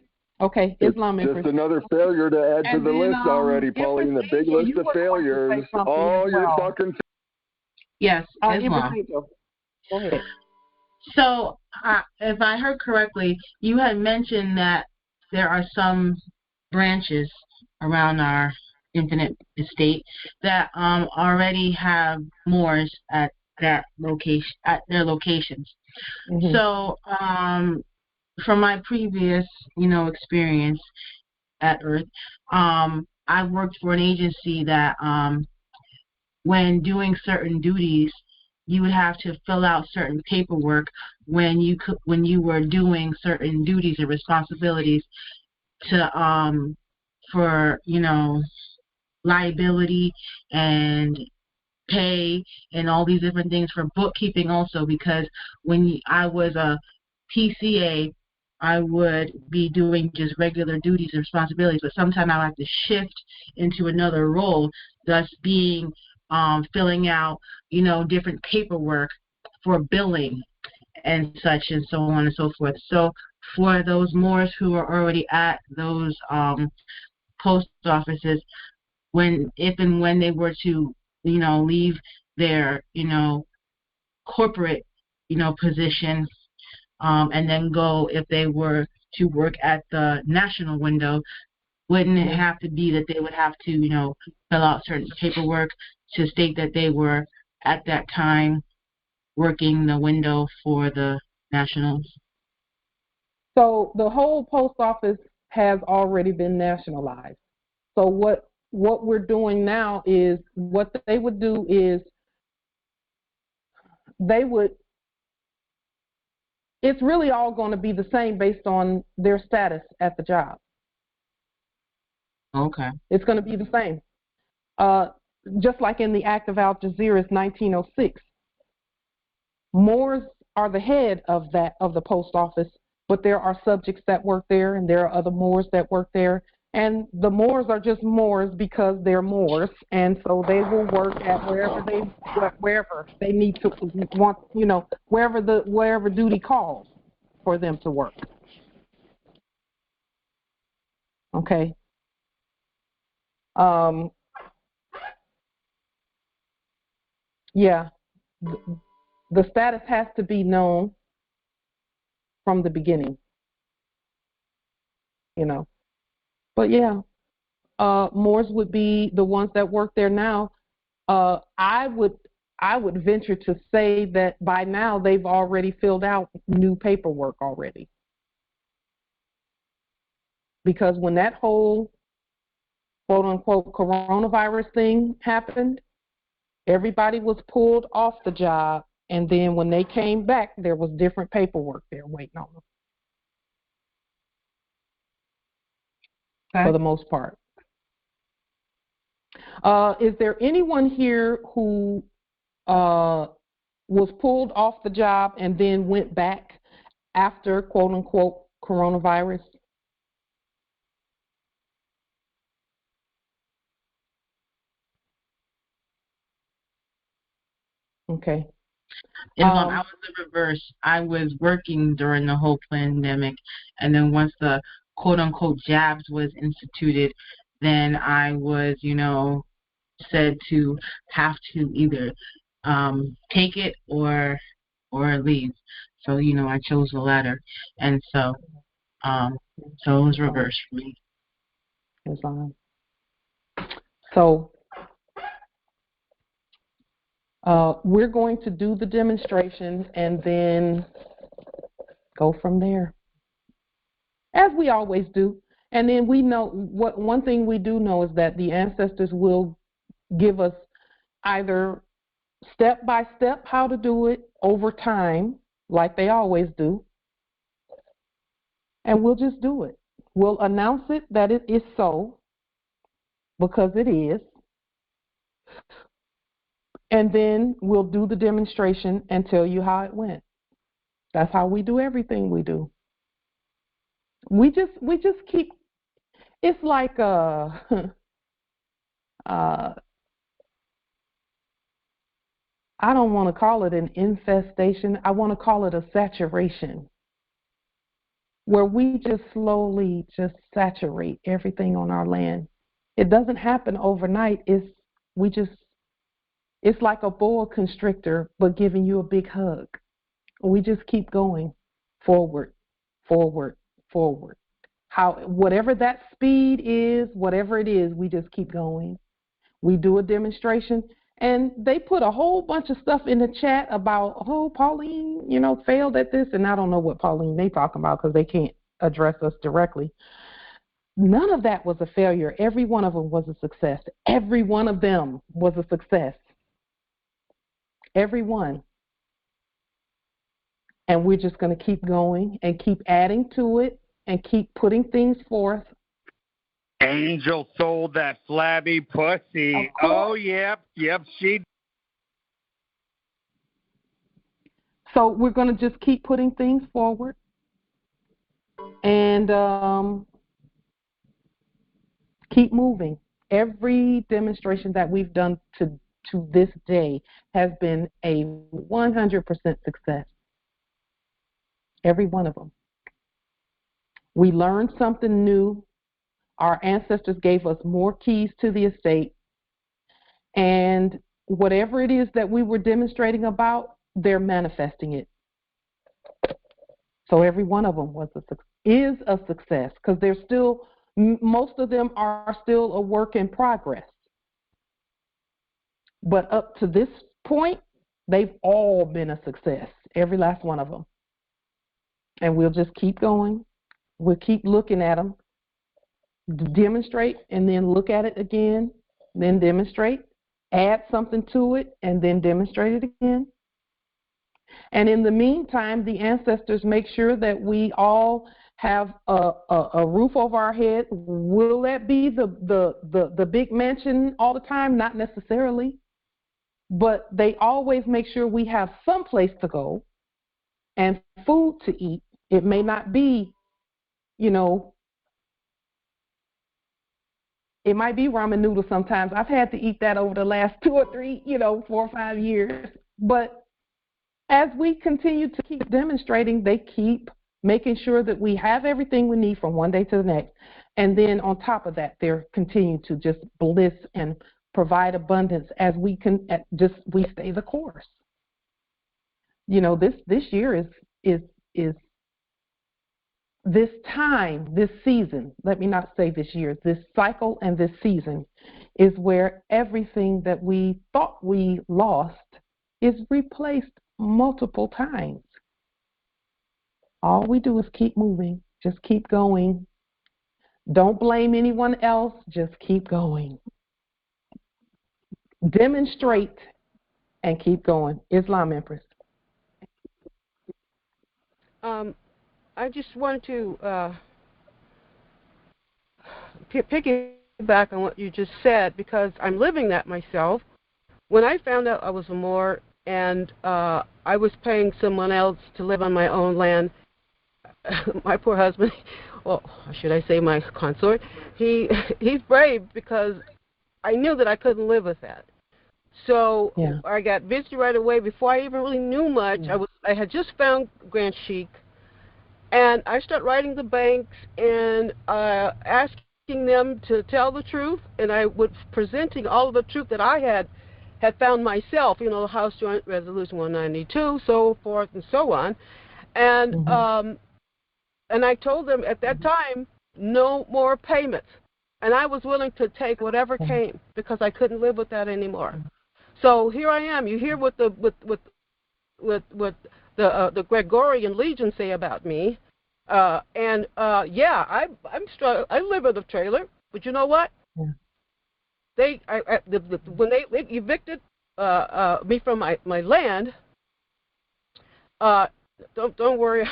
Islam, Empress. Just another failure to add to the list already, Pauline. The big list of failures. All your fucking. Yes, Islam. Go ahead. So, if I heard correctly, you had mentioned that there are some branches around our infinite estate that already have Moors at their locations. Mm-hmm. So, from my previous, experience at Earth, I worked for an agency that, when doing certain duties, you would have to fill out certain paperwork when you were doing certain duties and responsibilities to for liability and pay and all these different things, for bookkeeping also, because when I was a PCA, I would be doing just regular duties and responsibilities, but sometimes I would have to shift into another role, thus being filling out different paperwork for billing and such, and so on and so forth. So for those Moors who are already at those post offices, if and when they were to leave their corporate position, and then go, if they were to work at the national window, wouldn't it have to be that they would have to fill out certain paperwork to state that they were at that time working the window for the nationals? So the whole post office has already been nationalized. So what we're doing now is, what they would do is it's really all going to be the same based on their status at the job. Okay. It's going to be the same. Just like in the Act of Algeciras 1906. Moors are the head of the post office, but there are subjects that work there, and there are other Moors that work there. And the Moors are just Moors because they're Moors, and so they will work at wherever they need to wherever duty calls for them to work. Okay. Yeah. The status has to be known from the beginning. But yeah. Moors would be the ones that work there now. I would venture to say that by now they've already filled out new paperwork already. Because when that whole quote unquote coronavirus thing happened, everybody was pulled off the job, and then when they came back, there was different paperwork there waiting on them. Okay. For the most part. Is there anyone here who was pulled off the job and then went back after quote unquote coronavirus? Okay. I was the reverse. I was working during the whole pandemic, and then once the quote unquote jabs was instituted, then I was, said to have to either take it or leave. So, I chose the latter, and so it was reversed for me. So we're going to do the demonstration and then go from there, as we always do. And then we know one thing we do know is that the ancestors will give us either step by step how to do it over time, like they always do, and we'll just do it. We'll announce it that it is so, because it is, and then we'll do the demonstration and tell you how it went. That's how we do everything we do. We just keep. It's like I don't want to call it an infestation. I want to call it a saturation, where we just slowly just saturate everything on our land. It doesn't happen overnight. It's like a boa constrictor, but giving you a big hug. We just keep going forward, forward, forward. Whatever that speed is, whatever it is, we just keep going. We do a demonstration, and they put a whole bunch of stuff in the chat about, Pauline, failed at this, and I don't know what Pauline they talking about because they can't address us directly. None of that was a failure. Every one of them was a success. Every one of them was a success. Every one. And we're just going to keep going and keep adding to it and keep putting things forth. Angel sold that flabby pussy. Oh, yep, she. So we're going to just keep putting things forward. And keep moving. Every demonstration that we've done to this day has been a 100% success. Every one of them. We learned something new. Our ancestors gave us more keys to the estate. And whatever it is that we were demonstrating about, they're manifesting it. So every one of them is a success, because they're still, most of them are still a work in progress. But up to this point, they've all been a success, every last one of them. And we'll just keep going. We'll keep looking at them, demonstrate, and then look at it again, then demonstrate, add something to it, and then demonstrate it again. And in the meantime, the ancestors make sure that we all have a roof over our head. Will that be the big mansion all the time? Not necessarily. But they always make sure we have some place to go and food to eat. It may not be, It might be ramen noodles sometimes. I've had to eat that over the last 2 or 3, 4 or 5 years. But as we continue to keep demonstrating, they keep making sure that we have everything we need from one day to the next. And then on top of that, they're continuing to just bliss and provide abundance as we we stay the course. This year is this time, this season, let me not say this year, this cycle and this season is where everything that we thought we lost is replaced multiple times. All we do is keep moving, just keep going. Don't blame anyone else, just keep going. Demonstrate and keep going. Islam Empress. I just wanted to piggyback on what you just said because I'm living that myself. When I found out I was a Moor and I was paying someone else to live on my own land, my poor husband, well, should I say my consort, he's brave because I knew that I couldn't live with that. So I got busy right away before I even really knew much. I had just found Grand Chic, and I started writing the banks and asking them to tell the truth, and I was presenting all of the truth that I had found myself, House Joint Resolution 192, so forth and so on. And and I told them at that time, no more payments. And I was willing to take whatever came because I couldn't live with that anymore. So here I am. You hear what the Gregorian Legion say about me, I'm struggling. I live in a trailer, but you know what? When they evicted me from my land, don't worry.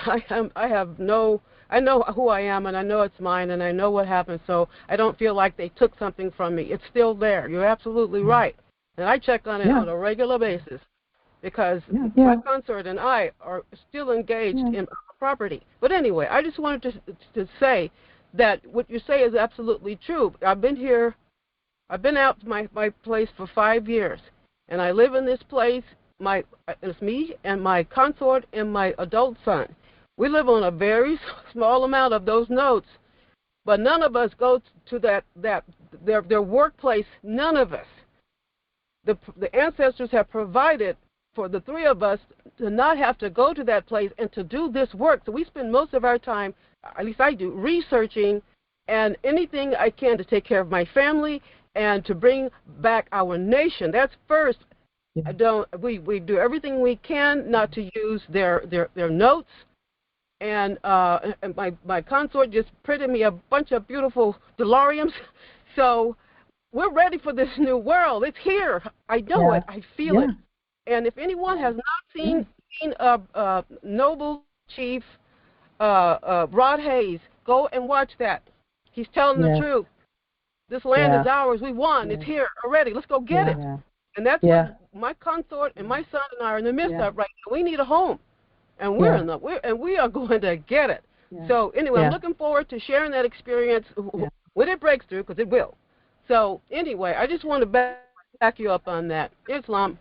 I know who I am, and I know it's mine, and I know what happened. So I don't feel like they took something from me. It's still there. You're absolutely right. And I check on it on a regular basis because my consort and I are still engaged in property. But anyway, I just wanted to say that what you say is absolutely true. I've been out to my place for 5 years, and I live in this place. It's me and my consort and my adult son. We live on a very small amount of those notes, but none of us go to their workplace. None of us. The ancestors have provided for the three of us to not have to go to that place and to do this work. So we spend most of our time, at least I do, researching and anything I can to take care of my family and to bring back our nation. That's first. We do everything we can not to use their notes. And my consort just printed me a bunch of beautiful delariums. So we're ready for this new world. It's here. I know it. I feel it. And if anyone has not seen Noble Chief Rod Hayes, go and watch that. He's telling the truth. This land is ours. We won. It's here already. Let's go get it. And that's what my consort and my son and I are in the midst of right now. We need a home, and we are going to get it. So anyway, I'm looking forward to sharing that experience when it breaks through, because it will. So anyway, I just want to back you up on that. Islam.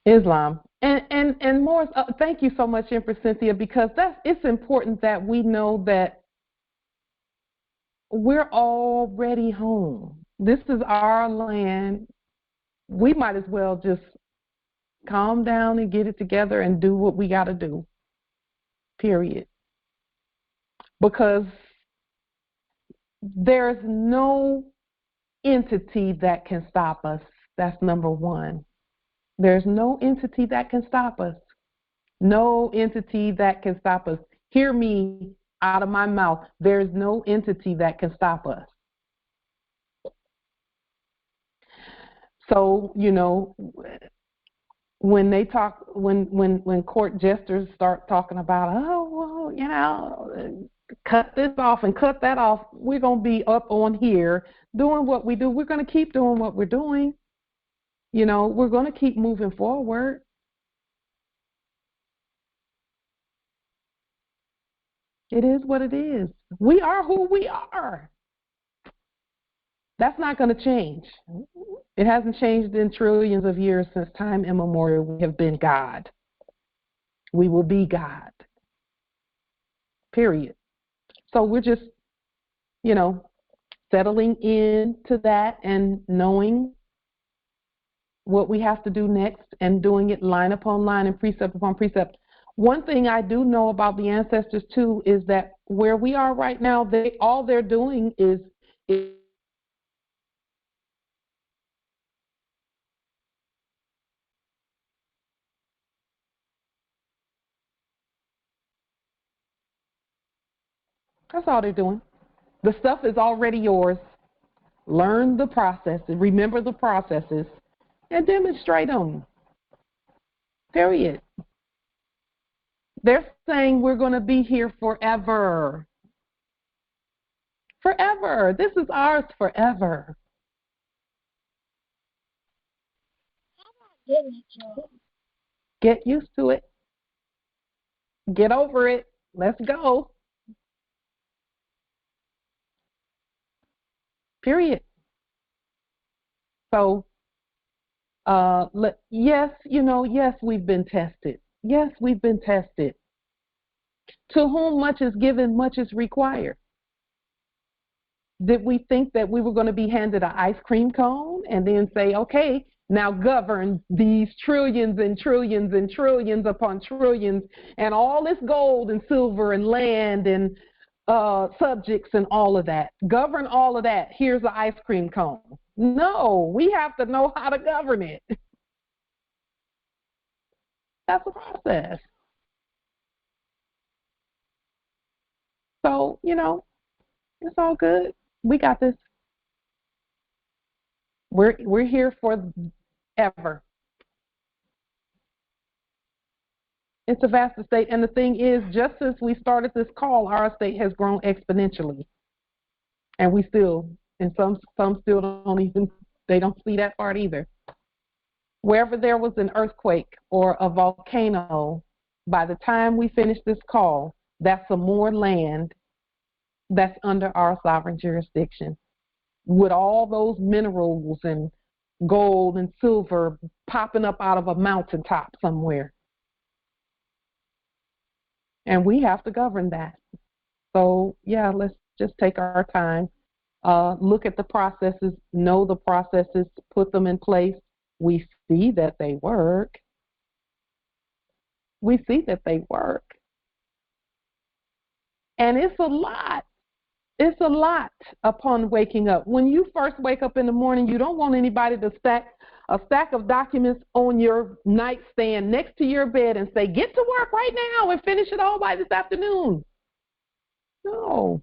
And Morris, thank you so much, Empress Cynthia, because it's important that we know that we're already home. This is our land. We might as well just calm down and get it together and do what we got to do, period. Because there's no entity that can stop us. That's number one. There's no entity that can stop us. No entity that can stop us. Hear me out of my mouth. There's no entity that can stop us. So, when they talk, when court jesters start talking about, cut this off and cut that off, we're going to be up on here doing what we do. We're going to keep doing what we're doing. We're going to keep moving forward. It is what it is. We are who we are. That's not going to change. It hasn't changed in trillions of years since time immemorial. We have been God. We will be God. Period. So we're just, settling into that and knowing what we have to do next and doing it line upon line and precept upon precept. One thing I do know about the ancestors too is that where we are right now, all they're doing is that's all they're doing. The stuff is already yours. Learn the process and remember the processes and demonstrate them. Period. They're saying we're going to be here forever. Forever. This is ours forever. Get used to it. Get over it. Let's go. Period. So, yes, yes, we've been tested. Yes, we've been tested. To whom much is given, much is required. Did we think that we were going to be handed an ice cream cone and then say, okay, now govern these trillions and trillions and trillions upon trillions and all this gold and silver and land and subjects and all of that. Govern all of that. Here's the ice cream cone. No, we have to know how to govern it. That's the process. So, it's all good. We got this. We're here forever. It's a vast estate, and the thing is, just since we started this call, our estate has grown exponentially, and we still, and some still they don't see that part either. Wherever there was an earthquake or a volcano, by the time we finish this call, that's some more land that's under our sovereign jurisdiction, with all those minerals and gold and silver popping up out of a mountaintop somewhere. And we have to govern that. So, yeah, let's just take our time, look at the processes, know the processes, put them in place. We see that they work. We see that they work. And it's a lot. It's a lot upon waking up. When you first wake up in the morning, you don't want anybody to stack a stack of documents on your nightstand next to your bed and say, get to work right now and finish it all by this afternoon. No.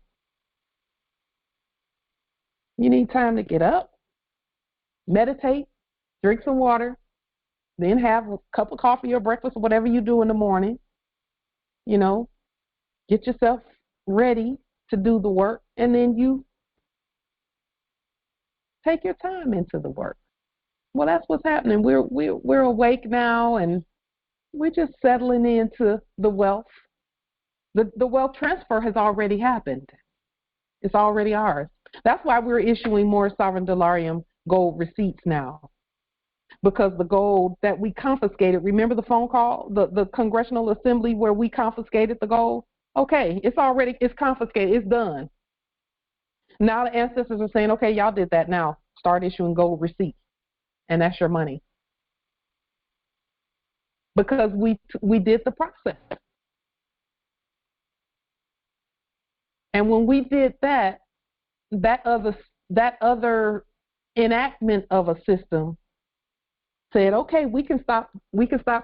You need time to get up, meditate, drink some water, then have a cup of coffee or breakfast or whatever you do in the morning. Get yourself ready to do the work, and then you take your time into the work. Well, that's what's happening. We're awake now, and we're just settling into the wealth. The wealth transfer has already happened. It's already ours. That's why we're issuing more sovereign dollarium gold receipts now, because the gold that we confiscated, remember the phone call, the Congressional Assembly where we confiscated the gold? Okay, it's confiscated, it's done. Now the ancestors are saying, okay, y'all did that, now start issuing gold receipts, and that's your money. Because we did the process. And when we did that other enactment of a system said, okay, we can stop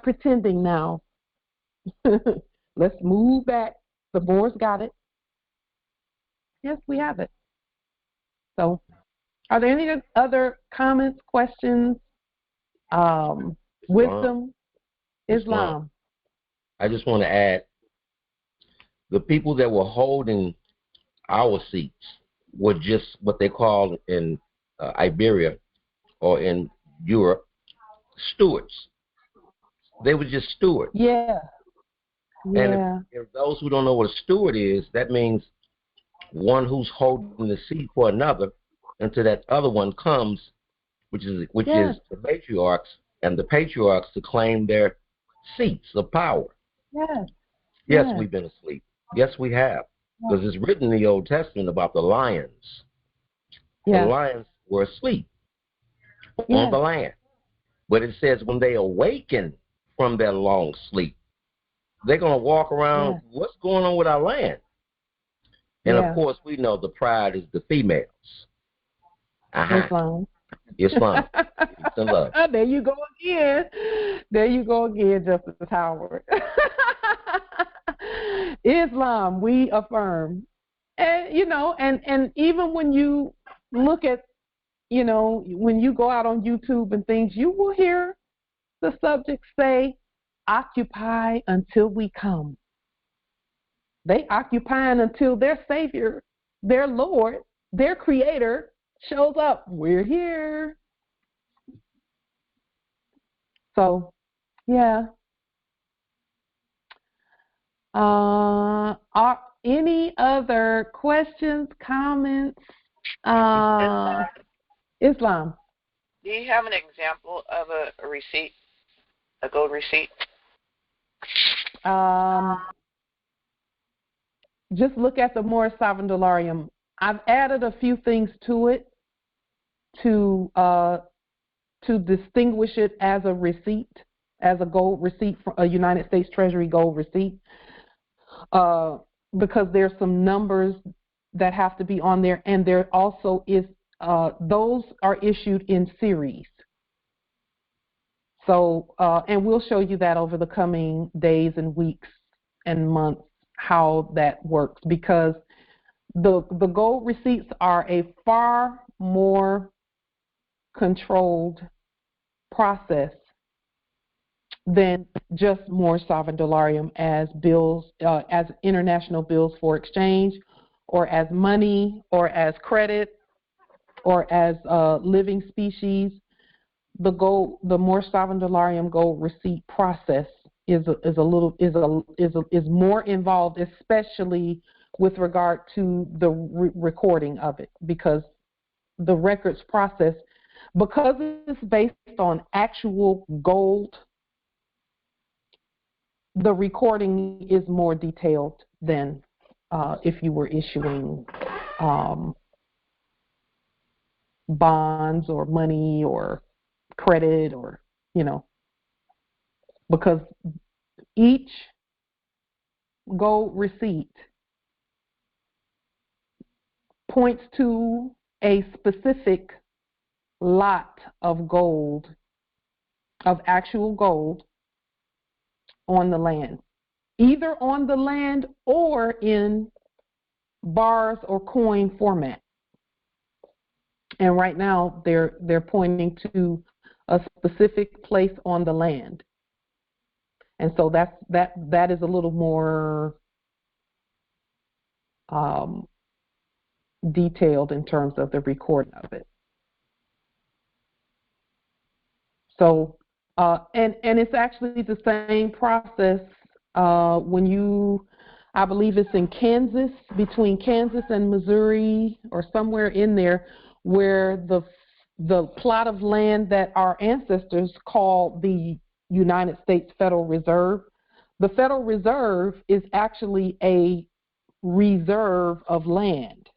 pretending now. Let's move back. The Moors got it. Yes, we have it. So, are there any other comments, questions, wisdom, Islam? I just want to add, the people that were holding our seats were just what they call in Iberia or in Europe, stewards. They were just stewards. Yeah. And if those who don't know what a steward is, that means one who's holding the seat for another, until that other one comes, which is the matriarchs, and the patriarchs to claim their seats of power. Yes, we've been asleep. Yes, we have. Because it's written in the Old Testament about the lions. The lions were asleep on the land. But it says when they awaken from their long sleep, they're going to walk around, what's going on with our land? And, of course, we know the pride is the females. Islam. Peace and love. There you go again. There you go again, Justice Howard. Islam, we affirm. And, you know, and even when you look at, you know, when you go out on YouTube and things, you will hear the subject say, occupy until we come. They occupying until their Savior, their Lord, their Creator shows up. We're here. So, yeah. Are any other questions, comments? Islam. Do you have an example of a receipt, a gold receipt? Just look at the Morris Sovereign Dollarium. I've added a few things to it to distinguish it as a receipt, as a gold receipt, a United States Treasury gold receipt, because there's some numbers that have to be on there, and there also is those are issued in series. So, and we'll show you that over the coming days and weeks and months, how that works, because the gold receipts are a far more controlled process than just more sovereign dollarium as bills, as international bills for exchange, or as money, or as credit, or as living species. The more sovereign dollarium gold receipt process is more involved, especially with regard to the recording of it, because the records process, because it's based on actual gold, the recording is more detailed than if you were issuing bonds or money or credit, or, you know, because each gold receipt points to a specific lot of gold, of actual gold on the land, either on the land or in bars or coin format. And right now they're pointing to a specific place on the land. And so that is a little more detailed in terms of the recording of it. So, and it's actually the same process when you, I believe it's in Kansas, between Kansas and Missouri, or somewhere in there, where the plot of land that our ancestors called the United States Federal Reserve, the Federal Reserve is actually a reserve of land,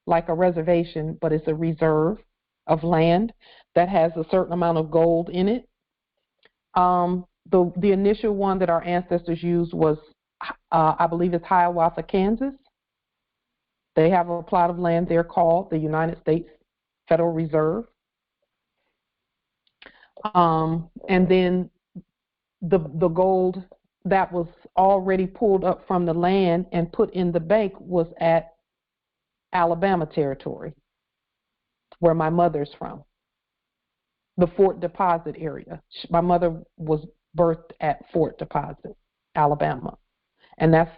like a reservation, but it's a reserve of land that has a certain amount of gold in it. The initial one that our ancestors used was, I believe it's Hiawatha, Kansas. They have a plot of land there called the United States Federal Reserve. And then the gold that was already pulled up from the land and put in the bank was at Alabama territory, where my mother's from, the Fort Deposit area. My mother was birthed at Fort Deposit, Alabama. And that's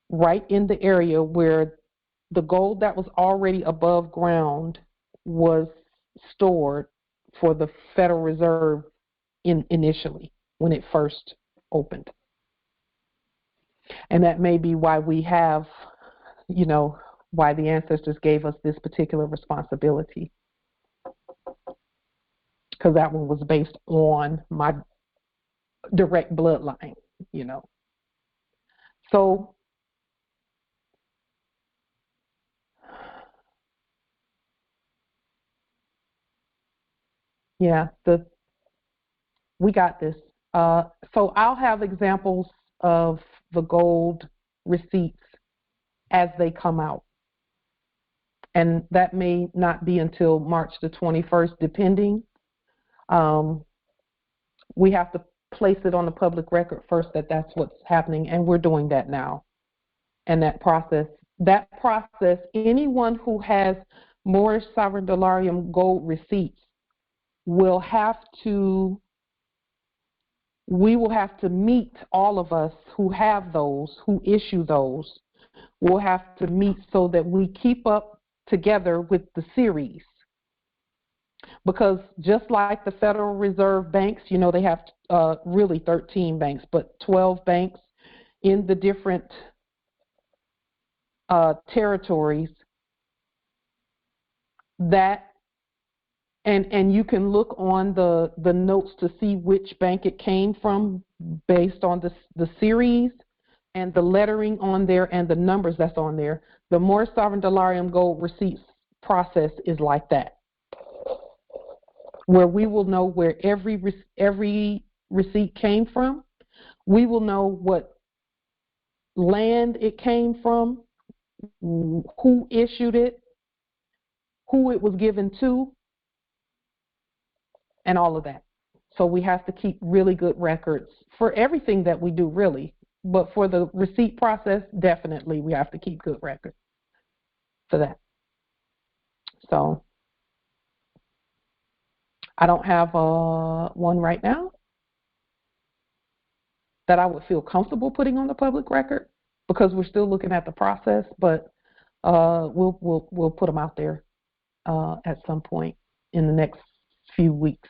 right in the area where the gold that was already above ground was stored for the Federal Reserve initially, when it first opened. And that may be why we have, you know, why the ancestors gave us this particular responsibility. Because that one was based on my direct bloodline, you know. So yeah, we got this. So I'll have examples of the gold receipts as they come out. And that may not be until March the 21st, depending. We have to place it on the public record first that that's what's happening, and we're doing that now. And that process, anyone who has Moorish Sovereign Dolarium gold receipts will have to, we will have to meet, all of us who have those, who issue those, will have to meet so that we keep up together with the series. Because just like the Federal Reserve banks, you know, they have really 13 banks, but 12 banks in the different territories, that and you can look on the notes to see which bank it came from based on the series and the lettering on there and the numbers that's on there. The Moorish Sovereign Dolarium gold receipts process is like that, where we will know where every receipt came from. We will know what land it came from, who issued it, who it was given to, and all of that. So we have to keep really good records for everything that we do, really. But for the receipt process, definitely we have to keep good records for that. So I don't have one right now that I would feel comfortable putting on the public record because we're still looking at the process, but we'll put them out there at some point in the next few weeks.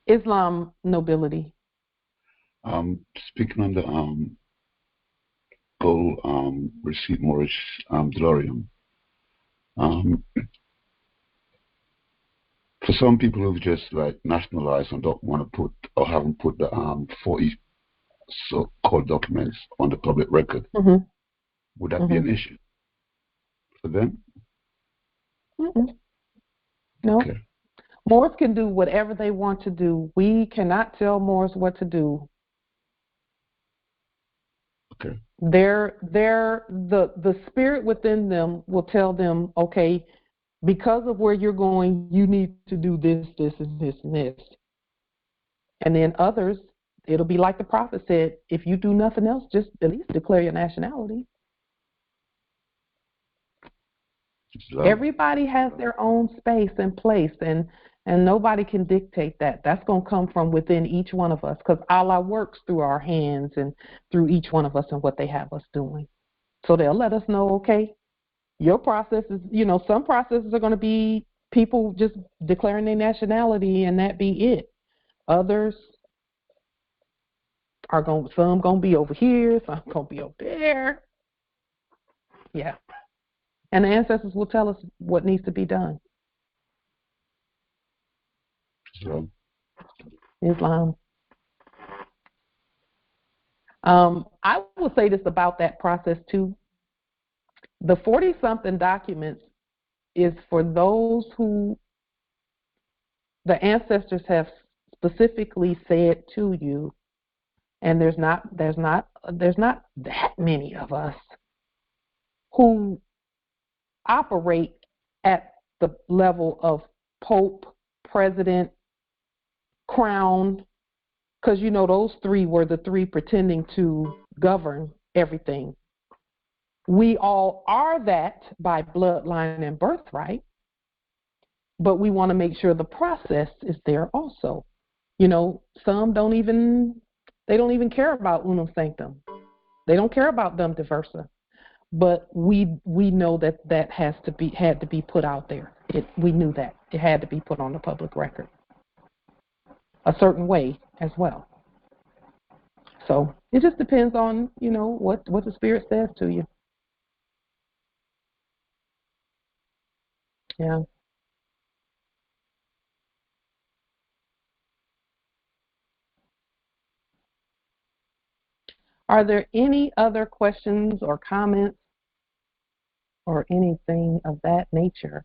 Islam nobility. Speaking on the gold receipt Moorish Dolarium, for some people who've just like nationalized and don't want to put or haven't put the 40 so-called documents on the public record, would that be an issue for them? No. Okay. Moors can do whatever they want to do. We cannot tell Moors what to do. Okay. The spirit within them will tell them, okay, because of where you're going, you need to do this, this, and this, and this. And then others, it'll be like the prophet said, if you do nothing else, just at least declare your nationality. Everybody has their own space and place, and nobody can dictate that. That's going to come from within each one of us, because Allah works through our hands and through each one of us and what they have us doing. So they'll let us know, okay, your process is, you know, some processes are going to be people just declaring their nationality and that be it. Others are some going to be over here, some going to be over there. Yeah. And the ancestors will tell us what needs to be done. Islam. I will say this about that process too. The 40-something documents is for those who the ancestors have specifically said to you, and there's not that many of us who operate at the level of Pope, President, Crown, because you know those three were the three pretending to govern everything. We all are that by bloodline and birthright, but we want to make sure the process is there also. You know, some don't even care about unum sanctum. They don't care about dum diversa. But we know that had to be put out there. We knew that it had to be put on the public record a certain way as well. So it just depends on, what the Spirit says to you. Yeah. Are there any other questions or comments or anything of that nature?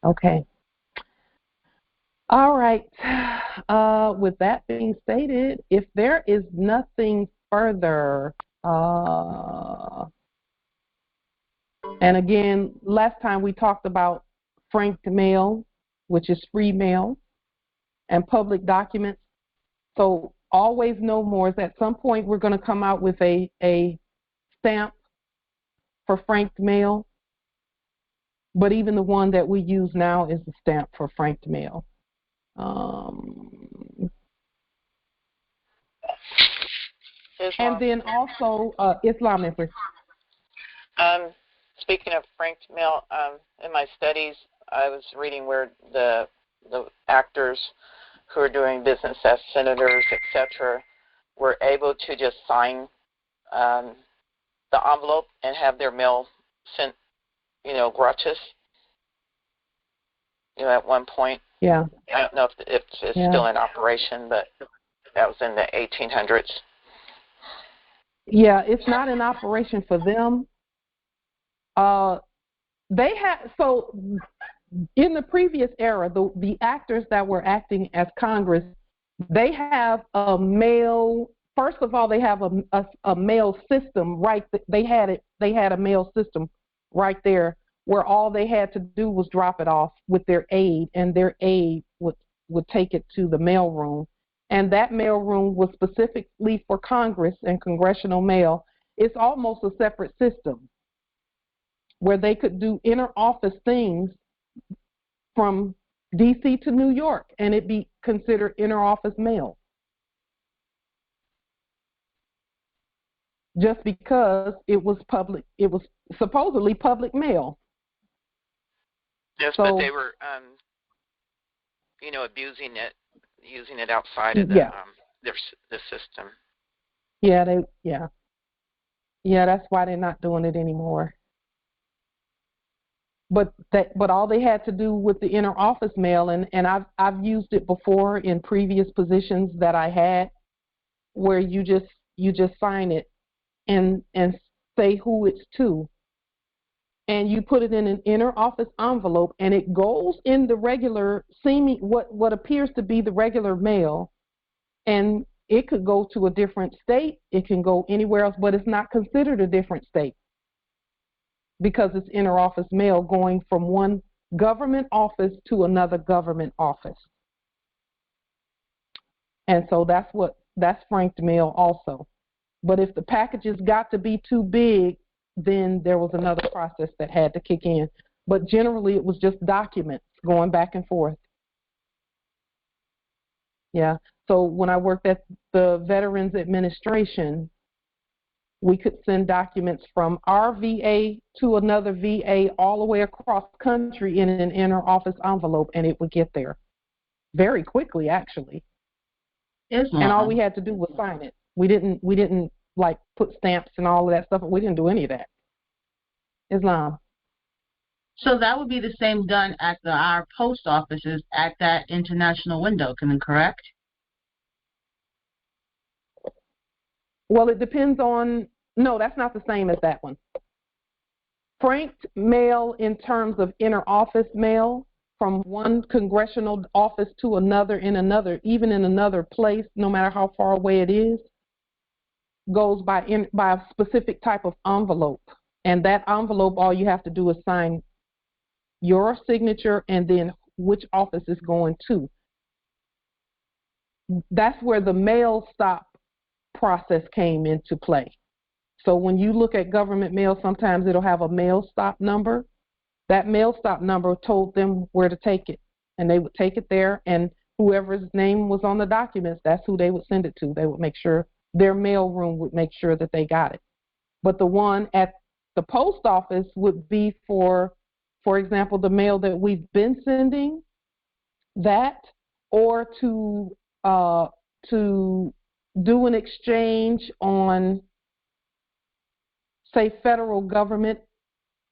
Okay. All right. With that being stated, if there is nothing further, and again, last time we talked about franked mail, which is free mail, and public documents. So always know more is at some point we're going to come out with a stamp for franked mail, but even the one that we use now is the stamp for franked mail. And then also Islam Empress. Speaking of franked mail, in my studies, I was reading where the actors who are doing business as senators, etc., were able to just sign the envelope and have their mail sent, gratis. At one point. Yeah. I don't know if it's still in operation, but that was in the 1800s. Yeah, it's not in operation for them. They had so in the previous era, the actors that were acting as Congress, they have a mail. First of all, they have a mail system, right? They had a mail system right there where all they had to do was drop it off with their aide, and their aide would take it to the mail room. And that mail room was specifically for Congress and Congressional mail. It's almost a separate system where they could do inter-office things from D.C. to New York, and it be considered inter-office mail. Just because it was supposedly public mail. Yes, but they were, abusing it, using it outside of the system. Yeah, that's why they're not doing it anymore. But all they had to do with the inner office mail, and I've used it before in previous positions that I had, where you just sign it and say who it's to. And you put it in an inner office envelope, and it goes in the regular, what appears to be the regular mail, and it could go to a different state, it can go anywhere else, but it's not considered a different state because it's inner office mail going from one government office to another government office. And so that's franked mail also. But if the packages got to be too big, then there was another process that had to kick in. But generally, it was just documents going back and forth. Yeah. So when I worked at the Veterans Administration, we could send documents from our VA to another VA all the way across the country in an inner office envelope, and it would get there very quickly, actually. And all we had to do was sign it. We didn't like put stamps and all of that stuff. We didn't do any of that. Islam. So that would be the same done at our post offices at that international window, correct? Well, it depends on, no, that's not the same as that one. Franked mail in terms of inner office mail from one congressional office to another, even in another place, no matter how far away it is, goes by a specific type of envelope. And that envelope, all you have to do is sign your signature and then which office it's going to. That's where the mail stop process came into play. So when you look at government mail, sometimes it'll have a mail stop number. That mail stop number told them where to take it, and they would take it there, and whoever's name was on the documents, that's who they would send it to. They would make sure their mailroom would make sure that they got it. But the one at the post office would be for example, the mail that we've been sending, that, or to do an exchange on, say, federal government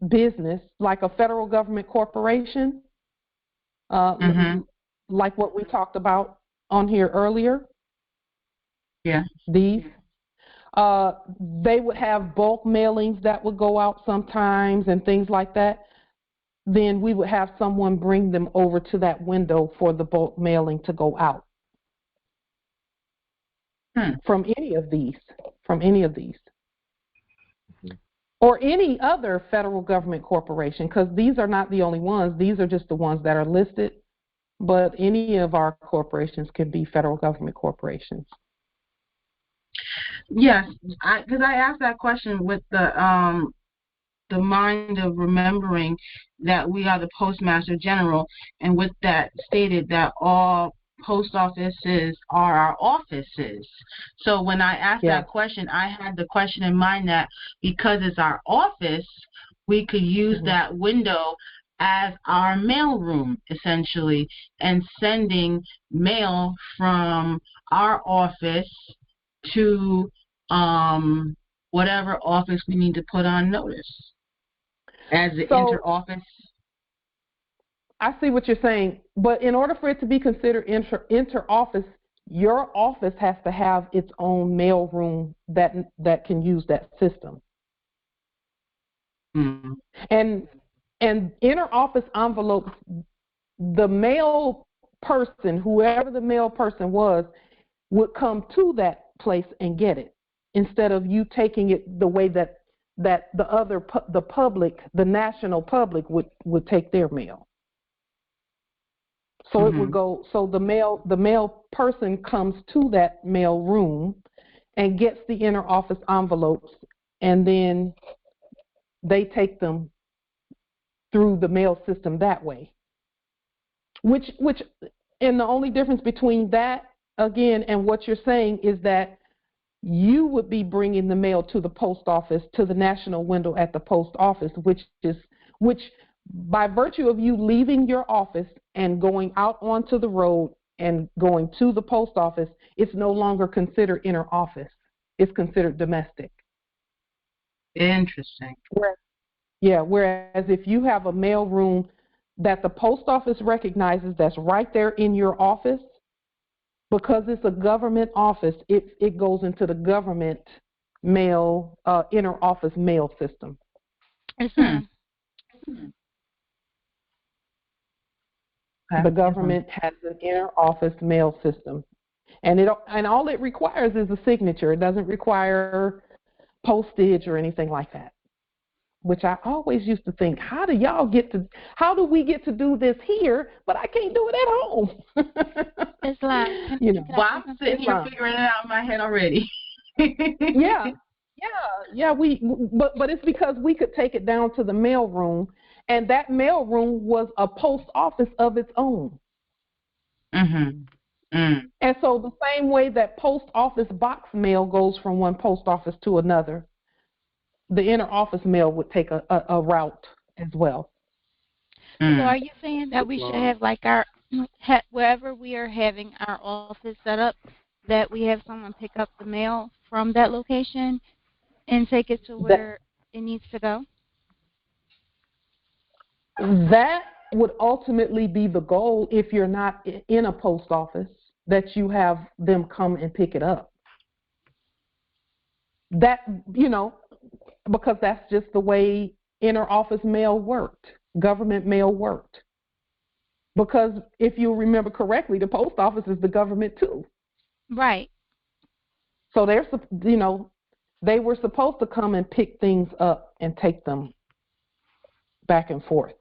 business, like a federal government corporation, like what we talked about on here earlier. Yeah. These. They would have bulk mailings that would go out sometimes and things like that. Then we would have someone bring them over to that window for the bulk mailing to go out. From any of these. Or any other federal government corporation, because these are not the only ones. These are just the ones that are listed. But any of our corporations can be federal government corporations. Yes, because I asked that question with the mind of remembering that we are the Postmaster General, and with that stated that all post offices are our offices. So when I asked that question, I had the question in mind that because it's our office, we could use that window as our mailroom, essentially, and sending mail from our office to whatever office we need to put on notice as the inter-office. I see what you're saying, but in order for it to be considered inter-office, your office has to have its own mail room that can use that system. And inter-office envelopes, the mail person, whoever the mail person was, would come to that place and get it, instead of you taking it the way that the public, the national public would take their mail. So it would go. So the mail person comes to that mail room and gets the inner office envelopes, and then they take them through the mail system that way. Which, and the only difference between that again and what you're saying is that you would be bringing the mail to the post office, to the national window at the post office, which by virtue of you leaving your office and going out onto the road and going to the post office, it's no longer considered inner office. It's considered domestic. Interesting. Whereas if you have a mail room that the post office recognizes that's right there in your office, because it's a government office, it goes into the government mail, inner office mail system. The government has an inner office mail system, and all it requires is a signature. It doesn't require postage or anything like that. Which I always used to think, how do we get to do this here, but I can't do it at home? It's like, well, I'm sitting here figuring it out in my head already. Yeah. But it's because we could take it down to the mail room, and that mail room was a post office of its own. And so the same way that post office box mail goes from one post office to another, the inner office mail would take a route as well. So are you saying that we should have like wherever we are having our office set up, that we have someone pick up the mail from that location and take it to where it needs to go? That would ultimately be the goal if you're not in a post office, that you have them come and pick it up. That, because that's just the way inner office mail worked, government mail worked. Because if you remember correctly, the post office is the government too. Right. So they were supposed to come and pick things up and take them back and forth.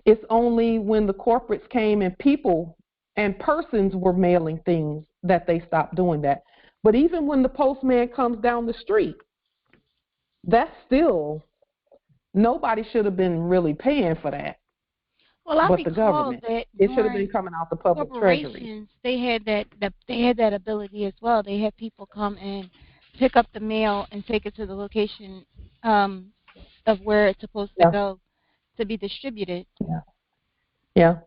It's only when the corporates came and people and persons were mailing things that they stopped doing that. But even when the postman comes down the street, that's still, nobody should have been really paying for that. Well, I but the government. That it should have been coming out the public treasury. They had that ability as well. They had people come and pick up the mail and take it to the location of where it's supposed to go to be distributed. Yeah. Yeah.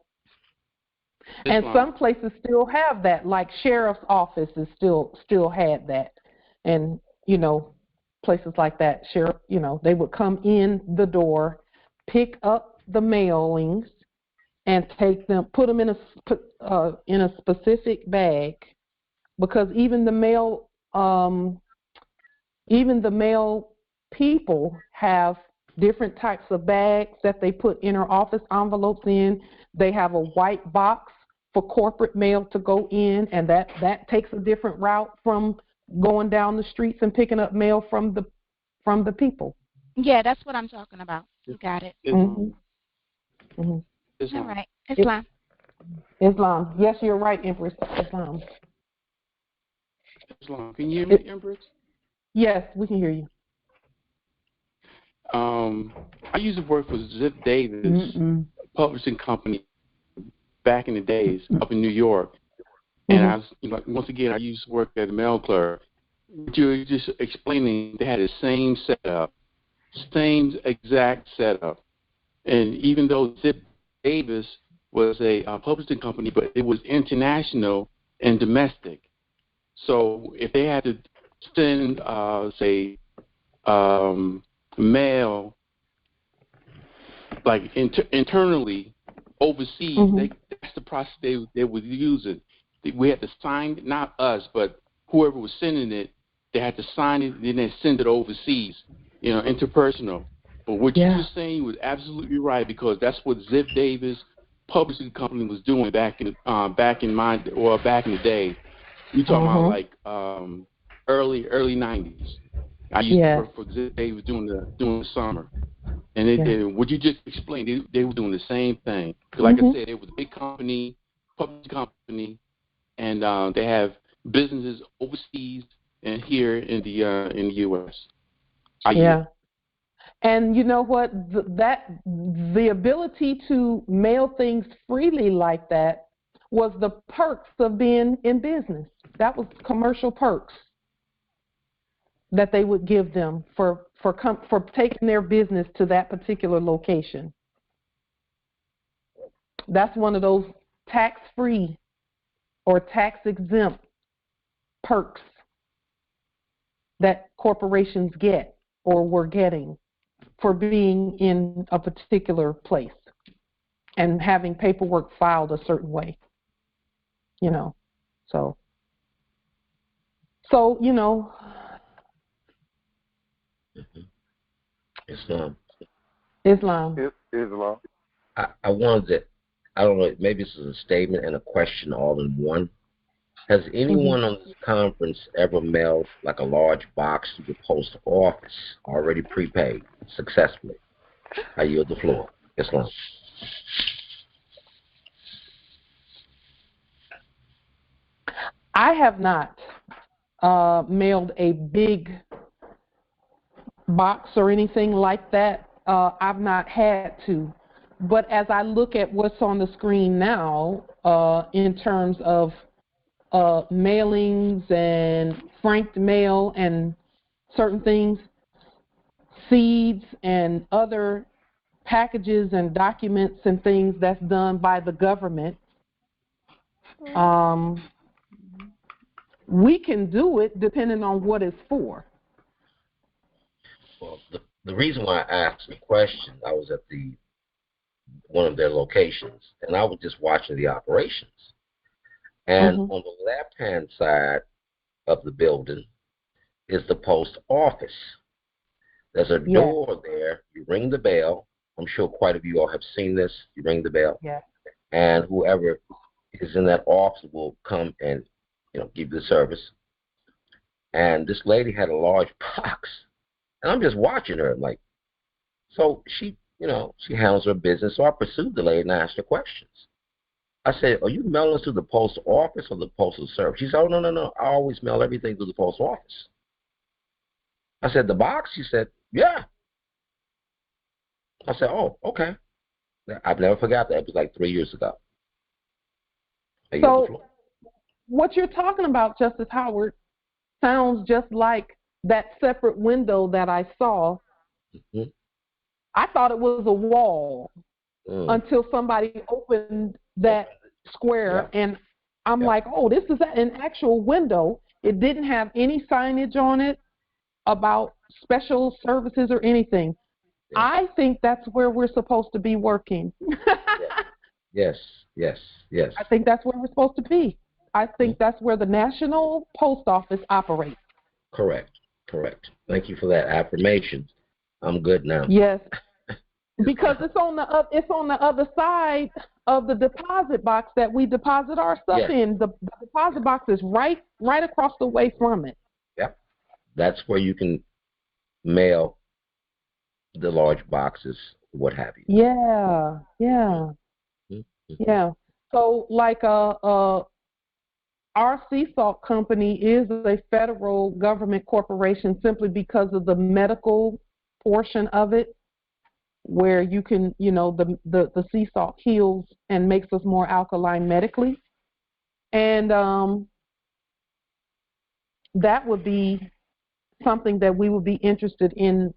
And some places still have that, like sheriff's offices still had that. And, you know, places like that, sheriff, you know, they would come in the door, pick up the mailings, and take them, put them in a specific bag, because even the mail people have different types of bags that they put inner office envelopes in. They have a white box for corporate mail to go in, and that takes a different route from going down the streets and picking up mail from the people. Yeah, that's what I'm talking about. You got it. Mm-hmm. Mm-hmm. All right. Islam. Islam. Yes, you're right, Empress. Islam. Islam. Can you hear me, Empress? Yes, we can hear you. I used to work for Zip Davis publishing company back in the days up in New York, and I was, once again, I used to work as a mail clerk. You were just explaining they had the same setup, same exact setup, and even though Zip Davis was a publishing company, but it was international and domestic. So if they had to send, say, mail like internally overseas, that's the process they would use it. We had to sign, not us, but whoever was sending it, they had to sign it, then they send it overseas, you know, interpersonal. But what you were saying was absolutely right, because that's what Zip Davis Publishing Company was doing back in the day. You talking about like early 90s. I used to work for Zip Davis during the summer. And what you just explained, they were doing the same thing. Like I said, it was a big company, public company, and they have businesses overseas and here in the U.S. And you know what? The ability to mail things freely like that was the perks of being in business. That was commercial perks that they would give them for taking their business to that particular location. That's one of those tax-free or tax-exempt perks that corporations get or were getting for being in a particular place and having paperwork filed a certain way. You know, so you know. Islam. I wanted to, I don't know, maybe this is a statement and a question all in one. Has anyone on this conference ever mailed like a large box to the post office, already prepaid, successfully? I yield the floor. Islam. I have not mailed a big box or anything like that. I've not had to. But as I look at what's on the screen now, in terms of mailings and franked mail and certain things, seeds and other packages and documents and things that's done by the government, we can do it depending on what it's for. Well, the reason why I asked the question, I was at one of their locations, and I was just watching the operations. And on the left-hand side of the building is the post office. There's a door there. You ring the bell. I'm sure quite a few all have seen this. You ring the bell, and whoever is in that office will come and, you know, give you the service. And this lady had a large box, and I'm just watching her, like, so she, you know, she handles her business. So I pursued the lady and asked her questions. I said, "Are you mailing to the post office or the postal service?" She said, "Oh, no. I always mail everything to the post office." I said, "The box?" She said, "Yeah." I said, "Oh, okay." I've never forgot that. It was like 3 years ago. So what you're talking about, Justice Howard, sounds just like that separate window that I saw. Mm-hmm. I thought it was a wall until somebody opened that square, and I'm like, oh, this is an actual window. It didn't have any signage on it about special services or anything. I think that's where we're supposed to be working. Yes. I think that's where we're supposed to be. I think that's where the National Post Office operates. Correct. Thank you for that affirmation. I'm good now. Yes, because it's on the other side of the deposit box that we deposit our stuff in. The deposit box is right across the way from it. Yep, that's where you can mail the large boxes, what have you. Yeah. So like our sea salt company is a federal government corporation simply because of the medical portion of it, where you can, the sea salt heals and makes us more alkaline medically. And that would be something that we would be interested in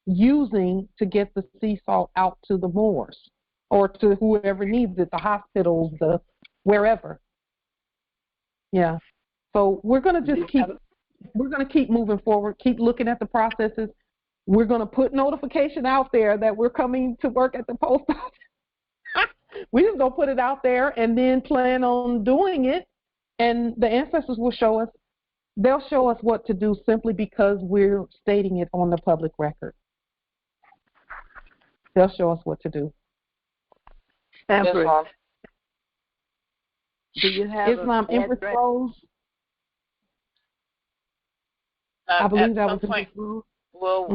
using to get the sea salt out to the moors or to whoever needs it, the hospitals, the wherever. Yeah. So we're going to just keep moving forward, keep looking at the processes. We're going to put notification out there that we're coming to work at the post office. We just going to put it out there and then plan on doing it. And the ancestors will show us. They'll show us what to do simply because we're stating it on the public record. They'll show us what to do. Empress, do you have Islam Empress Rose? I believe that was point. Will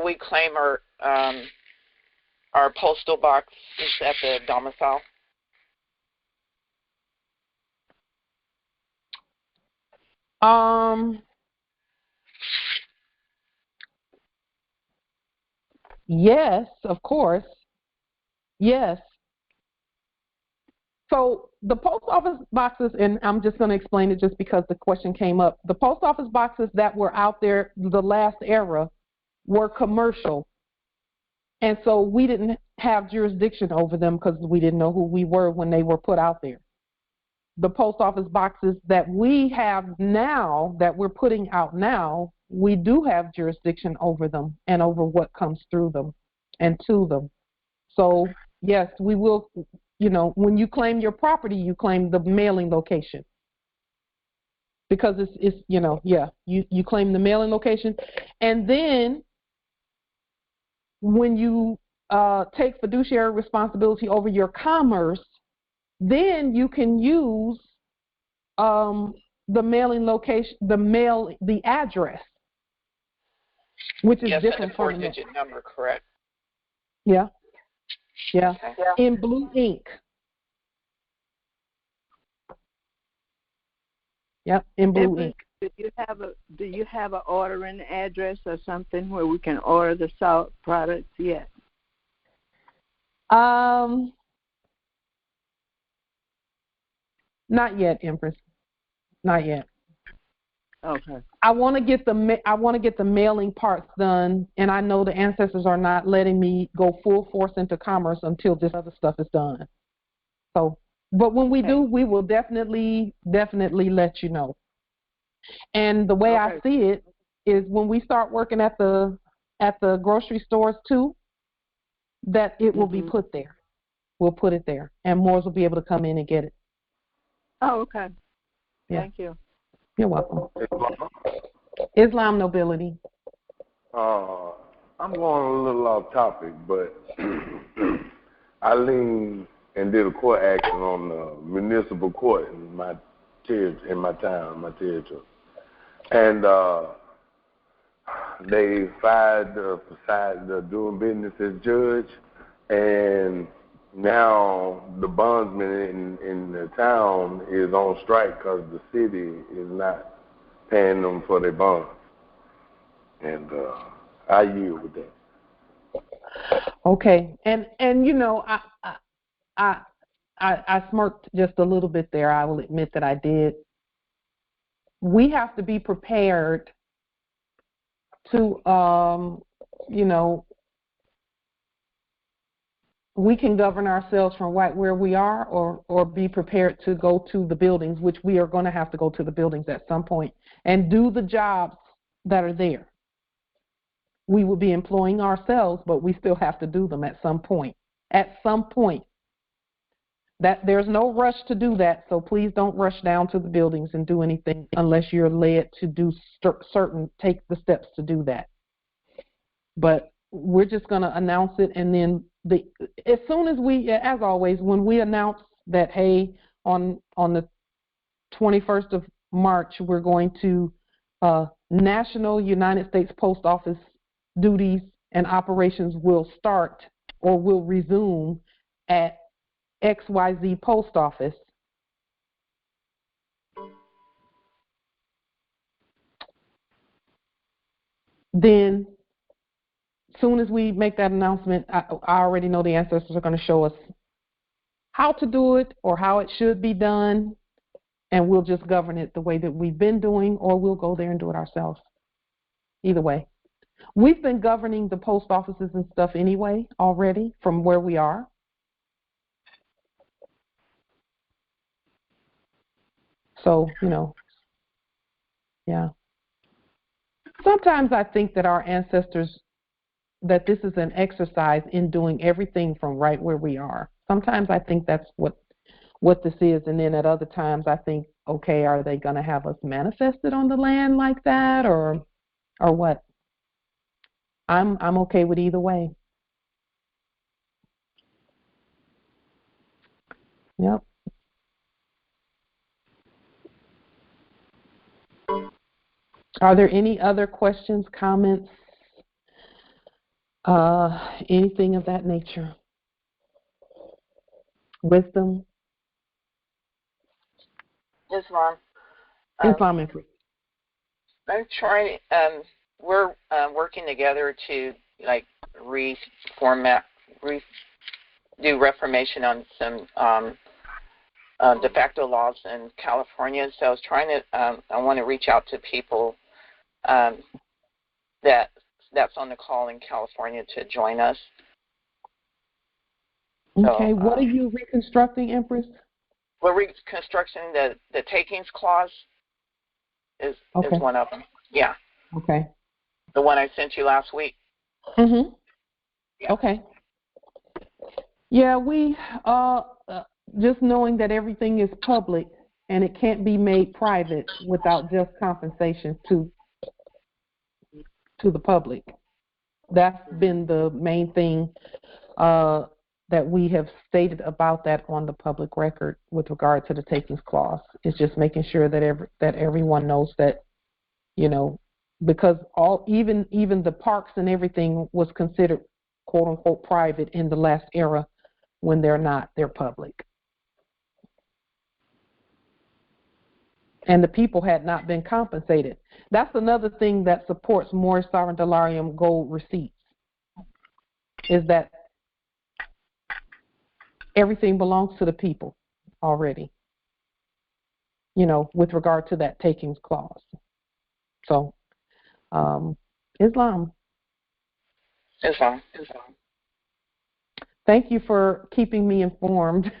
we claim our postal box is at the domicile? Yes, of course. Yes. So the post office boxes, and I'm just going to explain it just because the question came up. The post office boxes that were out there the last era were commercial. And so we didn't have jurisdiction over them because we didn't know who we were when they were put out there. The post office boxes that we have now, that we're putting out now, we do have jurisdiction over them and over what comes through them and to them. So, yes, we will, when you claim your property, you claim the mailing location. Because it's you claim the mailing location. And then when you take fiduciary responsibility over your commerce, then you can use the mailing location, the address, which is different from the 4-digit number, correct? Yeah. Okay. In blue ink. Yep, in blue ink. Do you have an ordering address or something where we can order the salt products yet? Not yet, Empress. Not yet. Okay. I want to get the mailing parts done, and I know the ancestors are not letting me go full force into commerce until this other stuff is done. So, but when we do, we will definitely let you know. And the way I see it is when we start working at the grocery stores too, that it will be put there. We'll put it there, and Moors will be able to come in and get it. Oh, okay. Yeah. Thank you. You're welcome. Islam nobility. I'm going a little off topic, but I leaned and did a court action on the municipal court in my town, my territory. And they fired the doing business as judge, and now the bondsman in the town is on strike because the city is not paying them for their bonds. And I yield with that. Okay, and I smirked just a little bit there. I will admit that I did. we have to be prepared to, we can govern ourselves from right where we are, or be prepared to go to the buildings, which we are going to have to go to the buildings at some point and do the jobs that are there. We will be employing ourselves, but we still have to do them at some point. At some point. That there's no rush to do that, so please don't rush down to the buildings and do anything unless you're led to do take the steps to do that. But we're just going to announce it, and then as soon as we, as always, when we announce that, hey, on the 21st of March, we're going to National United States Post Office duties and operations will start or will resume at XYZ Post Office. Then, soon as we make that announcement, I already know the ancestors are going to show us how to do it or how it should be done, and we'll just govern it the way that we've been doing, or we'll go there and do it ourselves. Either way. We've been governing the post offices and stuff anyway already from where we are. So, yeah. Sometimes I think that our ancestors, that this is an exercise in doing everything from right where we are. Sometimes I think that's what this is, and then at other times I think, okay, are they going to have us manifested on the land like that, or what? I'm okay with either way. Yep. Are there any other questions, comments, anything of that nature? Wisdom? Islam. Islam. I'm trying. We're working together to do reformation on some de facto laws in California. So I was trying to. I want to reach out to people that's on the call in California to join us. Okay. So, what are you reconstructing, Empress? We're reconstructing the takings clause. Is one of them. Yeah. Okay. The one I sent you last week. Mhm. Yeah. Okay. Yeah, we just knowing that everything is public and it can't be made private without just compensation to the public. That's been the main thing that we have stated about that on the public record with regard to the takings clause. It's just making sure that everyone knows that, because even the parks and everything was considered quote unquote private in the last era when they're public. And the people had not been compensated. That's another thing that supports more sovereign delarium gold receipts, is that everything belongs to the people already, with regard to that takings clause. So, Islam. Thank you for keeping me informed,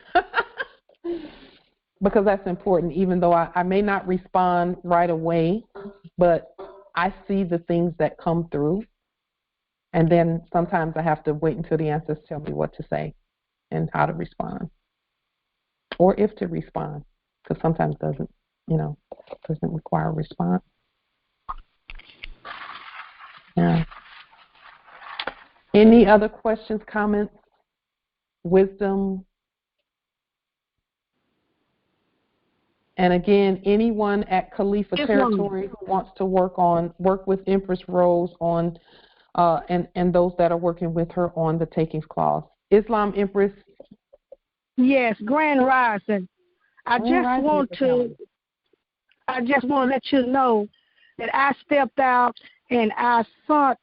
because that's important, even though I may not respond right away, but I see the things that come through, and then sometimes I have to wait until the ancestors tell me what to say and how to respond, or if to respond, because sometimes doesn't require a response. Yeah. Any other questions, comments, wisdom? And again, anyone at Khalifa Territory who wants to work with Empress Rose on, and those that are working with her on the takings clause. Islam, Empress. Yes, Grand Rising. I just want to let you know that I stepped out and I sought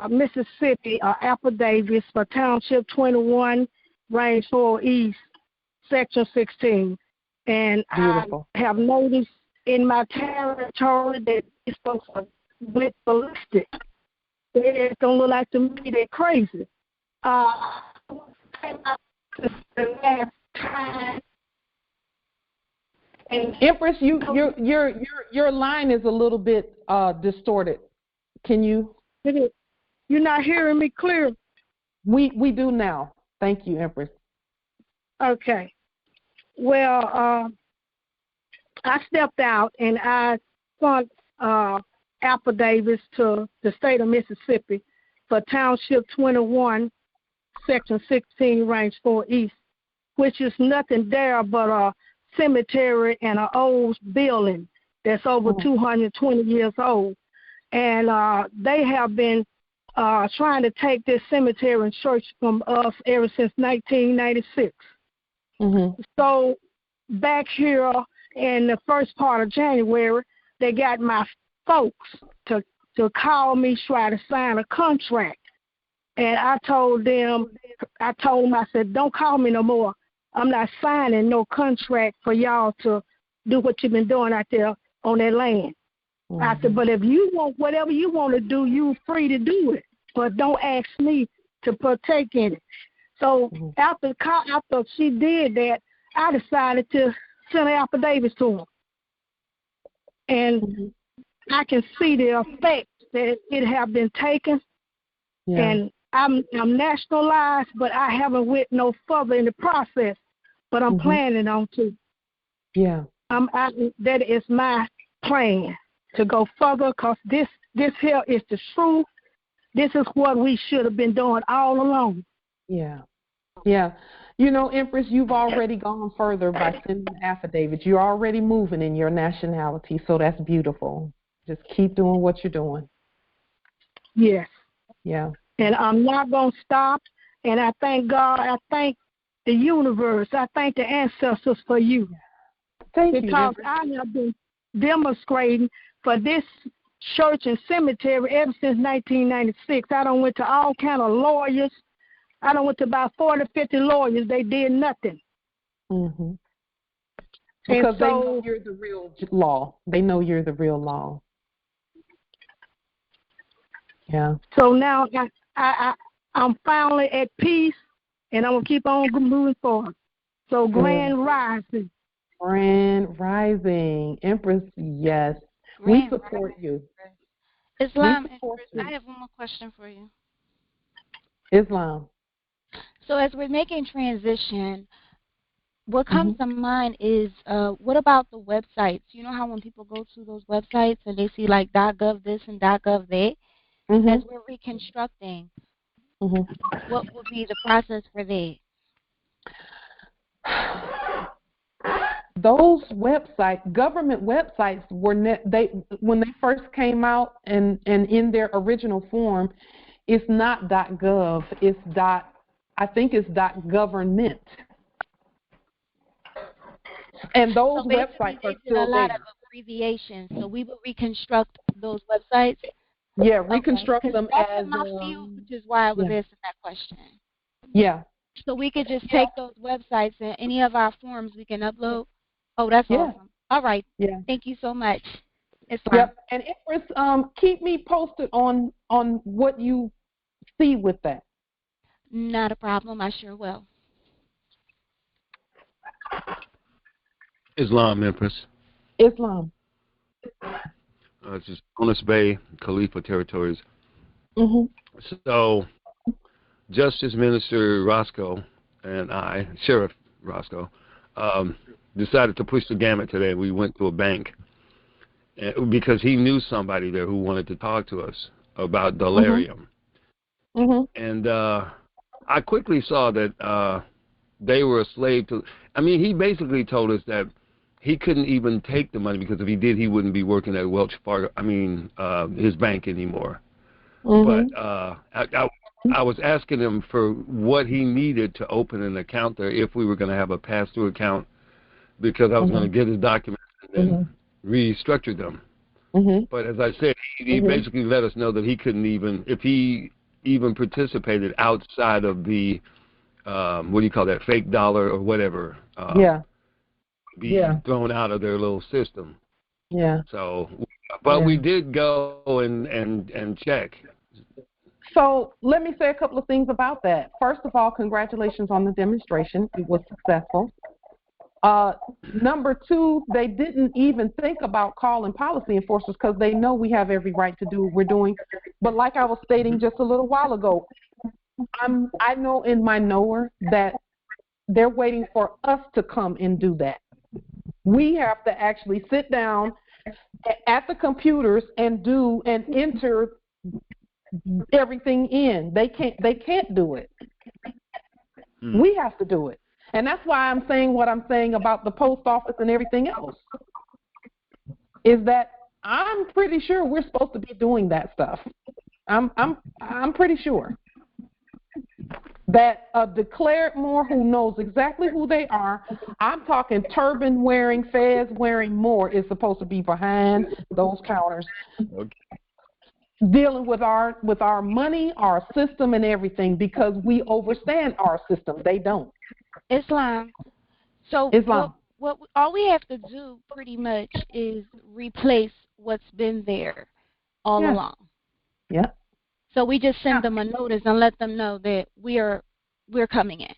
Mississippi, Apple Davis for Township 21, Range 4 East, Section 16. And beautiful. I have noticed in my territory that these folks are with ballistic. It don't look like to me they're crazy. The last time. And Empress, your line is a little bit distorted. Can you? You're not hearing me clear. We do now. Thank you, Empress. Okay. Well, I stepped out and I sent affidavits to the state of Mississippi for Township 21, Section 16, Range 4 East, which is nothing there but a cemetery and an old building that's over 220 years old. And they have been trying to take this cemetery and church from us ever since 1996. So back here in the first part of January, they got my folks to call me, try to sign a contract. And I told them, I said, don't call me no more. I'm not signing no contract for y'all to do what you've been doing out there on that land. I said, but if you want whatever you want to do, you're free to do it. But don't ask me to partake in it. So after she did that, I decided to send an affidavit to them. And I can see the effect that it have been taken. Yeah. And I'm nationalized, but I haven't went no further in the process. But I'm planning on to. Yeah. That is my plan, to go further, because this here is the truth. This is what we should have been doing all along. Yeah. Yeah. You know, Empress, you've already gone further by sending affidavits. You're already moving in your nationality, so that's beautiful. Just keep doing what you're doing. Yes. Yeah. And I'm not going to stop. And I thank God. I thank the universe. I thank the ancestors for you. Thank you. Because I have been demonstrating for this church and cemetery ever since 1996. I done went to all kind of lawyers. I done went to about 40, 50 lawyers. They did nothing. Because they know you're the real law. They know you're the real law. Yeah. So now I'm finally at peace, and I'm going to keep on moving forward. So Grand Rising. Grand Rising. Empress, yes. We support you. Islam, I have one more question for you. Islam. So as we're making transition, what comes to mind is, what about the websites? You know how when people go to those websites and they see like .gov this and .gov that? As we're reconstructing, what would be the process for that? Those websites, government websites, when they first came out and in their original form, it's not .gov, it's I think it's .government. And those websites are still there. A lot of abbreviations, so we will reconstruct those websites. Yeah, reconstruct them as my field, which is why I was asking that question. Yeah. So we could just take those websites and any of our forms we can upload. Oh, that's awesome. All right. Yeah. Thank you so much. It's fine. Yep. And Empress, keep me posted on what you see with that. Not a problem. I sure will. Islam, Empress. Islam. It's just Bonus Bay, Khalifa territories. So, Justice Minister Roscoe and I, Sheriff Roscoe, decided to push the gamut today. We went to a bank because he knew somebody there who wanted to talk to us about delirium. And I quickly saw that they were a slave to. I mean, he basically told us that he couldn't even take the money because if he did, he wouldn't be working at Welch Fargo. I mean, his bank anymore. But I was asking him for what he needed to open an account there if we were going to have a pass-through account, because I was going to get his documents and then restructure them. But as I said, he basically let us know that he couldn't even, if he even participated outside of the, what do you call that, fake dollar or whatever, be thrown out of their little system. Yeah. So, but we did go and check. So let me say a couple of things about that. First of all, congratulations on the demonstration. It was successful. Number two, they didn't even think about calling policy enforcers because they know we have every right to do what we're doing. But like I was stating just a little while ago, I know in my knower that they're waiting for us to come and do that. We have to actually sit down at the computers and do and enter everything in. They can't do it. We have to do it. And that's why I'm saying what I'm saying about the post office and everything else. Is that I'm pretty sure we're supposed to be doing that stuff. I'm pretty sure that a declared Moor who knows exactly who they are, I'm talking turban wearing, fez wearing Moor is supposed to be behind those counters. Okay. Dealing with our money, our system, and everything because we overstand our system. They don't. Islam. So Islam. What all we have to do pretty much is replace what's been there all along. Yeah. So we just send them a notice and let them know that we're coming in.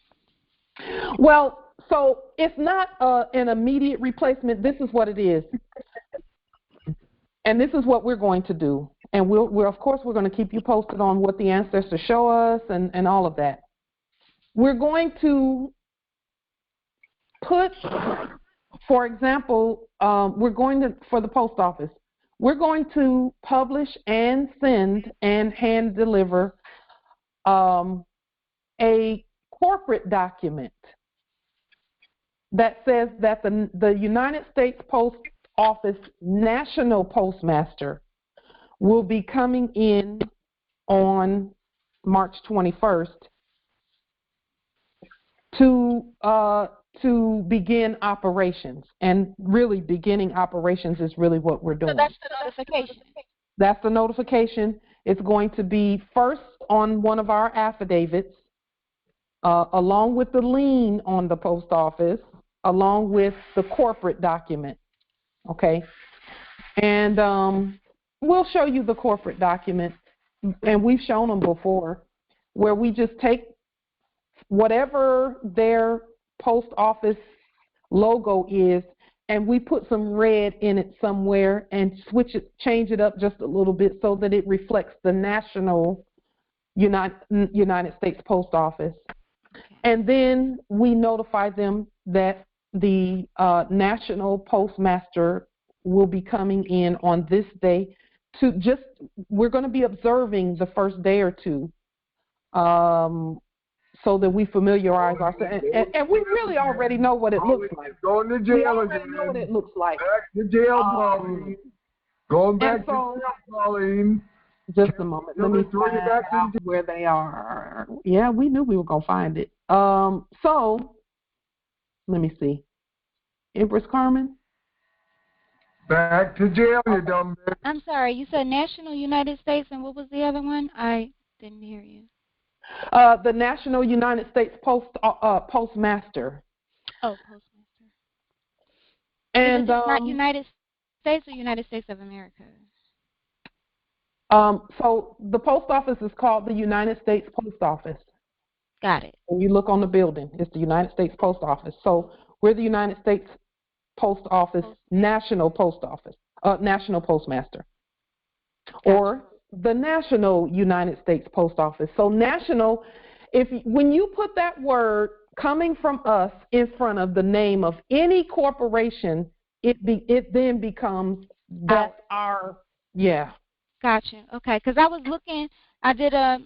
Well, so it's not an immediate replacement. This is what it is. And this is what we're going to do. And we're of course, we're going to keep you posted on what the ancestors show us and all of that. We're going to put, for example, for the post office, we're going to publish and send and hand deliver a corporate document that says that the United States Post Office National Postmaster will be coming in on March 21st to begin operations. And really beginning operations is really what we're doing. So that's the notification. That's the notification. It's going to be first on one of our affidavits, along with the lien on the post office, along with the corporate document. Okay? And we'll show you the corporate document, and we've shown them before, where we just take whatever their post office logo is, and we put some red in it somewhere and change it up just a little bit so that it reflects the national United States Post Office. And then we notify them that the national postmaster will be coming in on this day we're going to be observing the first day or two so that we familiarize ourselves. And we really already know what it looks like. Going to jail we already know what it looks like. Back to jail, Pauline. Going back to jail, Pauline. Just a moment. Let me find out where they are. Yeah, we knew we were going to find it. So, let me see. Empress Carmen? Back to jail, you dumb bitch. I'm sorry, you said National United States, and what was the other one? I didn't hear you. The National United States Postmaster. Oh, Postmaster. And is it not United States or United States of America? So the post office is called the United States Post Office. Got it. When you look on the building, it's the United States Post Office. So we're the United States Post Office, National Post Office, National Postmaster, or the National United States Post Office. So national, when you put that word coming from us in front of the name of any corporation, it then becomes that's our Gotcha. Okay, because I was looking. I did a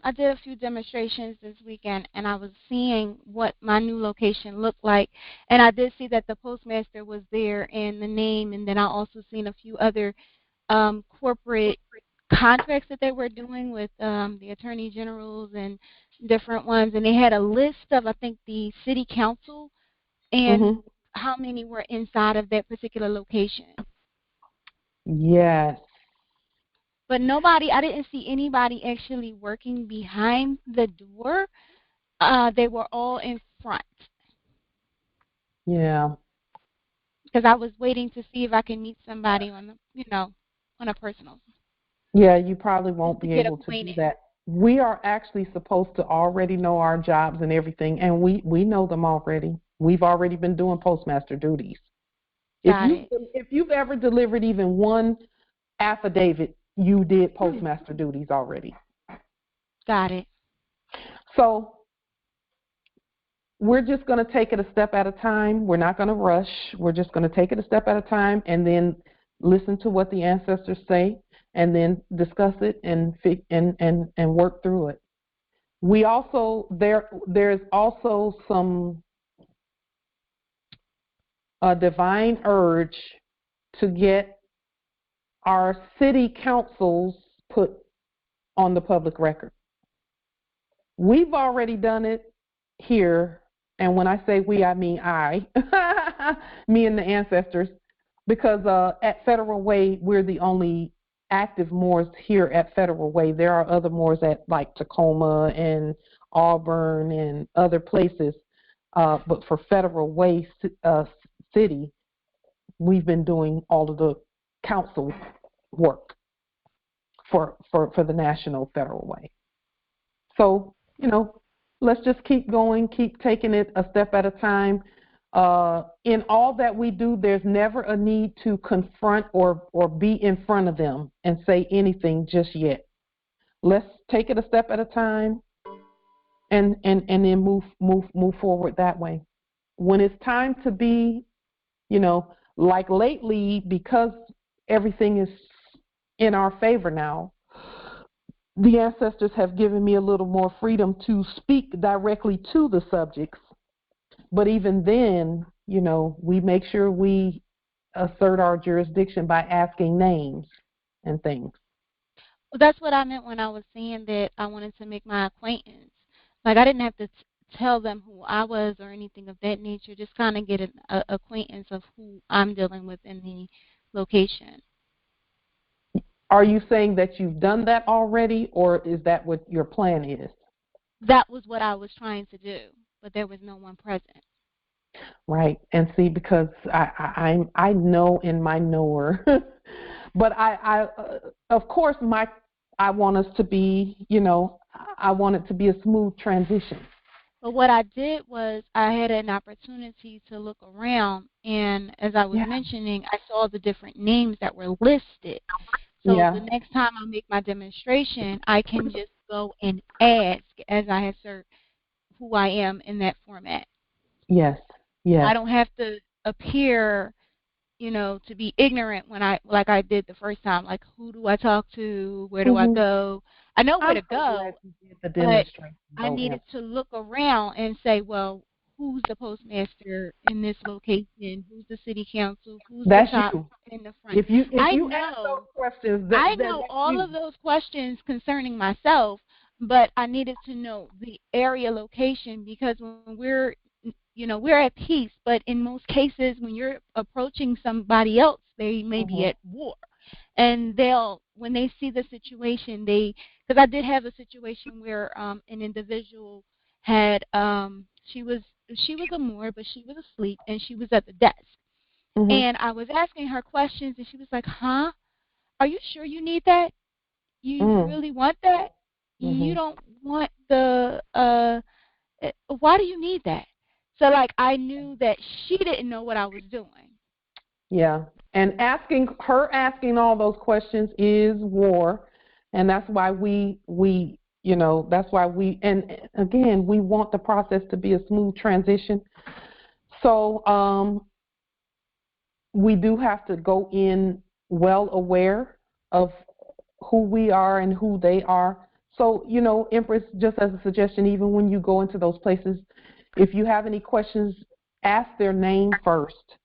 few demonstrations this weekend, and I was seeing what my new location looked like, and I did see that the postmaster was there and the name, and then I also seen a few other corporate contracts that they were doing with the attorney generals and different ones, and they had a list of, I think, the city council and how many were inside of that particular location. Yes. But I didn't see anybody actually working behind the door. They were all in front. Yeah. because I was waiting to see if I can meet somebody on on a personal. Yeah, you probably won't be Get able to do acquainted. that. We are actually supposed to already know our jobs and everything, and we know them already. We've already been doing postmaster duties. If you've ever delivered even one affidavit, you did postmaster duties already. Got it. So we're just going to take it a step at a time. We're not going to rush. We're just going to take it a step at a time and then listen to what the ancestors say and then discuss it and work through it. We also there's also some divine urge to get our city councils put on the public record. We've already done it here, and when I say we, I mean I, me and the ancestors, because at Federal Way, we're the only active Moors here at Federal Way. There are other Moors at like Tacoma and Auburn and other places, but for Federal Way City, we've been doing all of the council work for the National Federal Way. So, let's just keep going, keep taking it a step at a time. In all that we do, there's never a need to confront or be in front of them and say anything just yet. Let's take it a step at a time and then move forward that way. When it's time to be, like lately, because everything is in our favor now, the ancestors have given me a little more freedom to speak directly to the subjects. But even then, we make sure we assert our jurisdiction by asking names and things. Well, that's what I meant when I was saying that I wanted to make my acquaintance. Like, I didn't have to tell them who I was or anything of that nature, just kind of get an acquaintance of who I'm dealing with in the location. Are you saying that you've done that already, or is that what your plan is? That was what I was trying to do, but there was no one present. Right, and see, because I know in my knower, but I of course I want us to be, I want it to be a smooth transition. But what I did was I had an opportunity to look around, and as I was mentioning, I saw the different names that were listed. So the next time I make my demonstration, I can just go and ask as I assert who I am in that format. Yes, yes. I don't have to appear, to be ignorant when like I did the first time. Like, who do I talk to? Where do I go? I know where to go, but I needed to look around and say, well, who's the postmaster in this location? Who's the city council? Who's the top in the front? If you ask those questions, I know all of those questions concerning myself, but I needed to know the area location because when we're at peace, but in most cases when you're approaching somebody else, they may be at war. And when they see the situation, because I did have a situation where an individual had, she was a Moor, but she was asleep and she was at the desk. And I was asking her questions and she was like, huh? Are you sure you need that? You really want that? You don't want why do you need that? So, like, I knew that she didn't know what I was doing. Yeah, and asking all those questions is war, and that's why and again, we want the process to be a smooth transition. So, we do have to go in well aware of who we are and who they are. So, Empress, just as a suggestion, even when you go into those places, if you have any questions, ask their name first.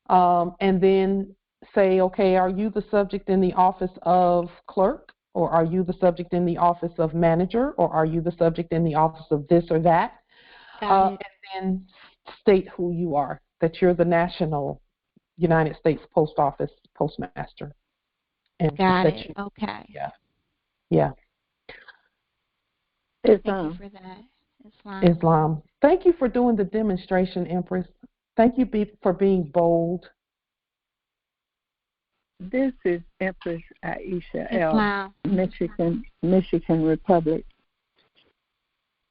And then say, okay, are you the subject in the office of clerk? Or are you the subject in the office of manager? Or are you the subject in the office of this or that? And then state who you are, that you're the National United States Post Office Postmaster. And Got it. Okay. Yeah. Yeah. Thank you for that. Islam. Thank you for doing the demonstration, Empress. Thank you for being bold. This is Empress Aisha Islam. Michigan Republic.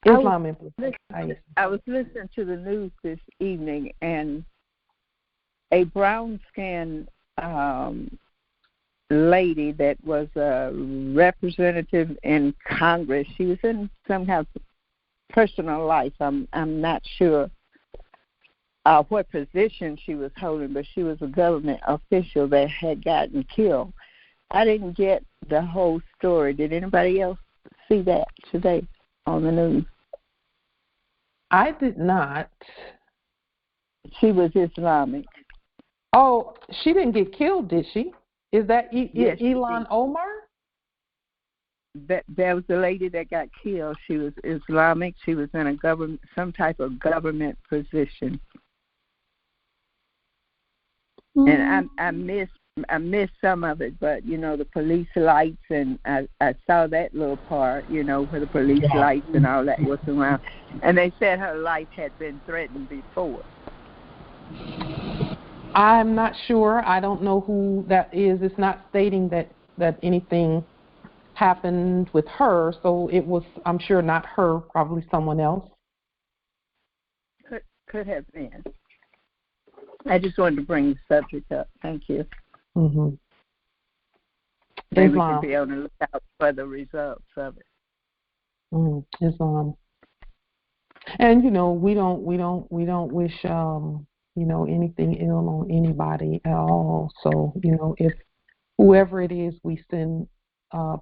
Islam Empress Aisha. I was listening to the news this evening, and a brown-skinned lady that was a representative in Congress. She was in some kind of personal life. I'm not sure what position she was holding, but she was a government official that had gotten killed. I didn't get the whole story. Did anybody else see that today on the news? I did not. She was Islamic. Oh, she didn't get killed, did she? Is that Yes, Ilhan Omar? That was the lady that got killed. She was Islamic. She was in some type of government position. And I missed some of it, but the police lights, and I saw that little part, where the police lights and all that was around, and they said her life had been threatened before. I'm not sure. I don't know who that is. It's not stating that anything happened with her, so it was, I'm sure, not her, probably someone else. Could have been. I just wanted to bring the subject up. Thank you. Mm-hmm. Maybe we can be on the lookout for the results of it. Islam. And we don't wish anything ill on anybody at all. So if whoever it is, we send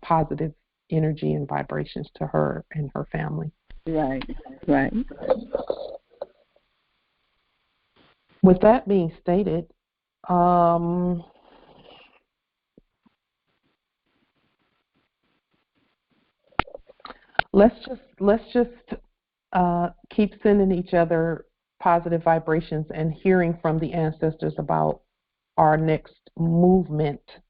positive energy and vibrations to her and her family. Right. With that being stated, let's just keep sending each other positive vibrations and hearing from the ancestors about our next movement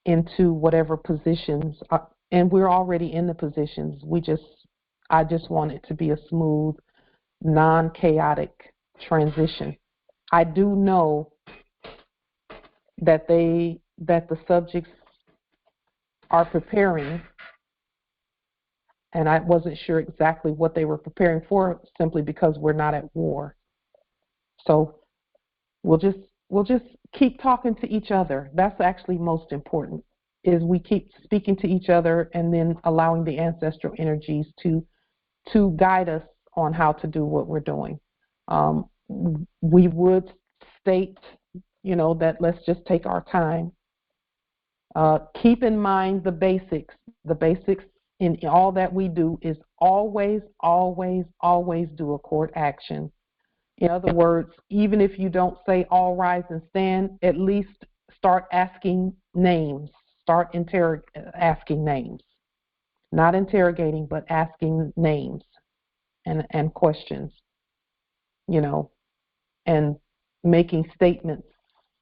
into whatever positions, and we're already in the positions. I just want it to be a smooth, non-chaotic transition. I do know that the subjects are preparing, and I wasn't sure exactly what they were preparing for, simply because we're not at war. So we'll just keep talking to each other. That's actually most important, is we keep speaking to each other and then allowing the ancestral energies to guide us on how to do what we're doing. We would state, that let's just take our time. Keep in mind the basics. The basics in all that we do is always, always, always do a court action. In other words, even if you don't say all rise and stand, at least start asking names. Start asking names. Not interrogating, but asking names and questions, and making statements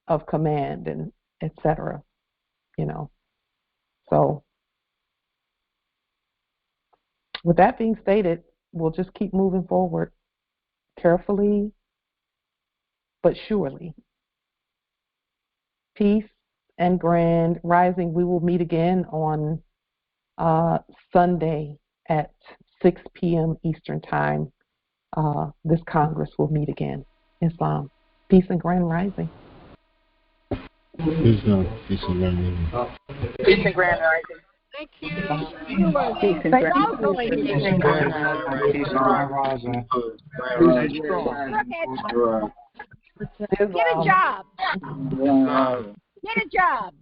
of command and etc. So with that being stated, we'll just keep moving forward carefully but surely. Peace and grand rising. We will meet again on Sunday at 6 p.m. Eastern Time. This Congress will meet again. Islam. Peace and grand rising. Peace and grand rising. Peace and grand rising. Thank you. Peace and Get a job. Get a job.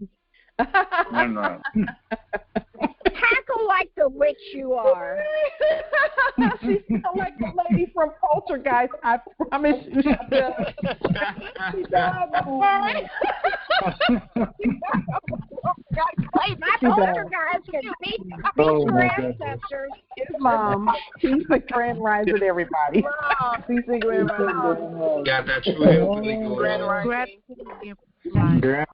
Tackle like the witch you are. She sounds like the lady from Poltergeist. I promise you she does. She does. My poltergeist can beat your ancestors. Islam. Peace and grand rising, everybody. Peace and grand rising. Got that true hillbilly going on. Gratitude.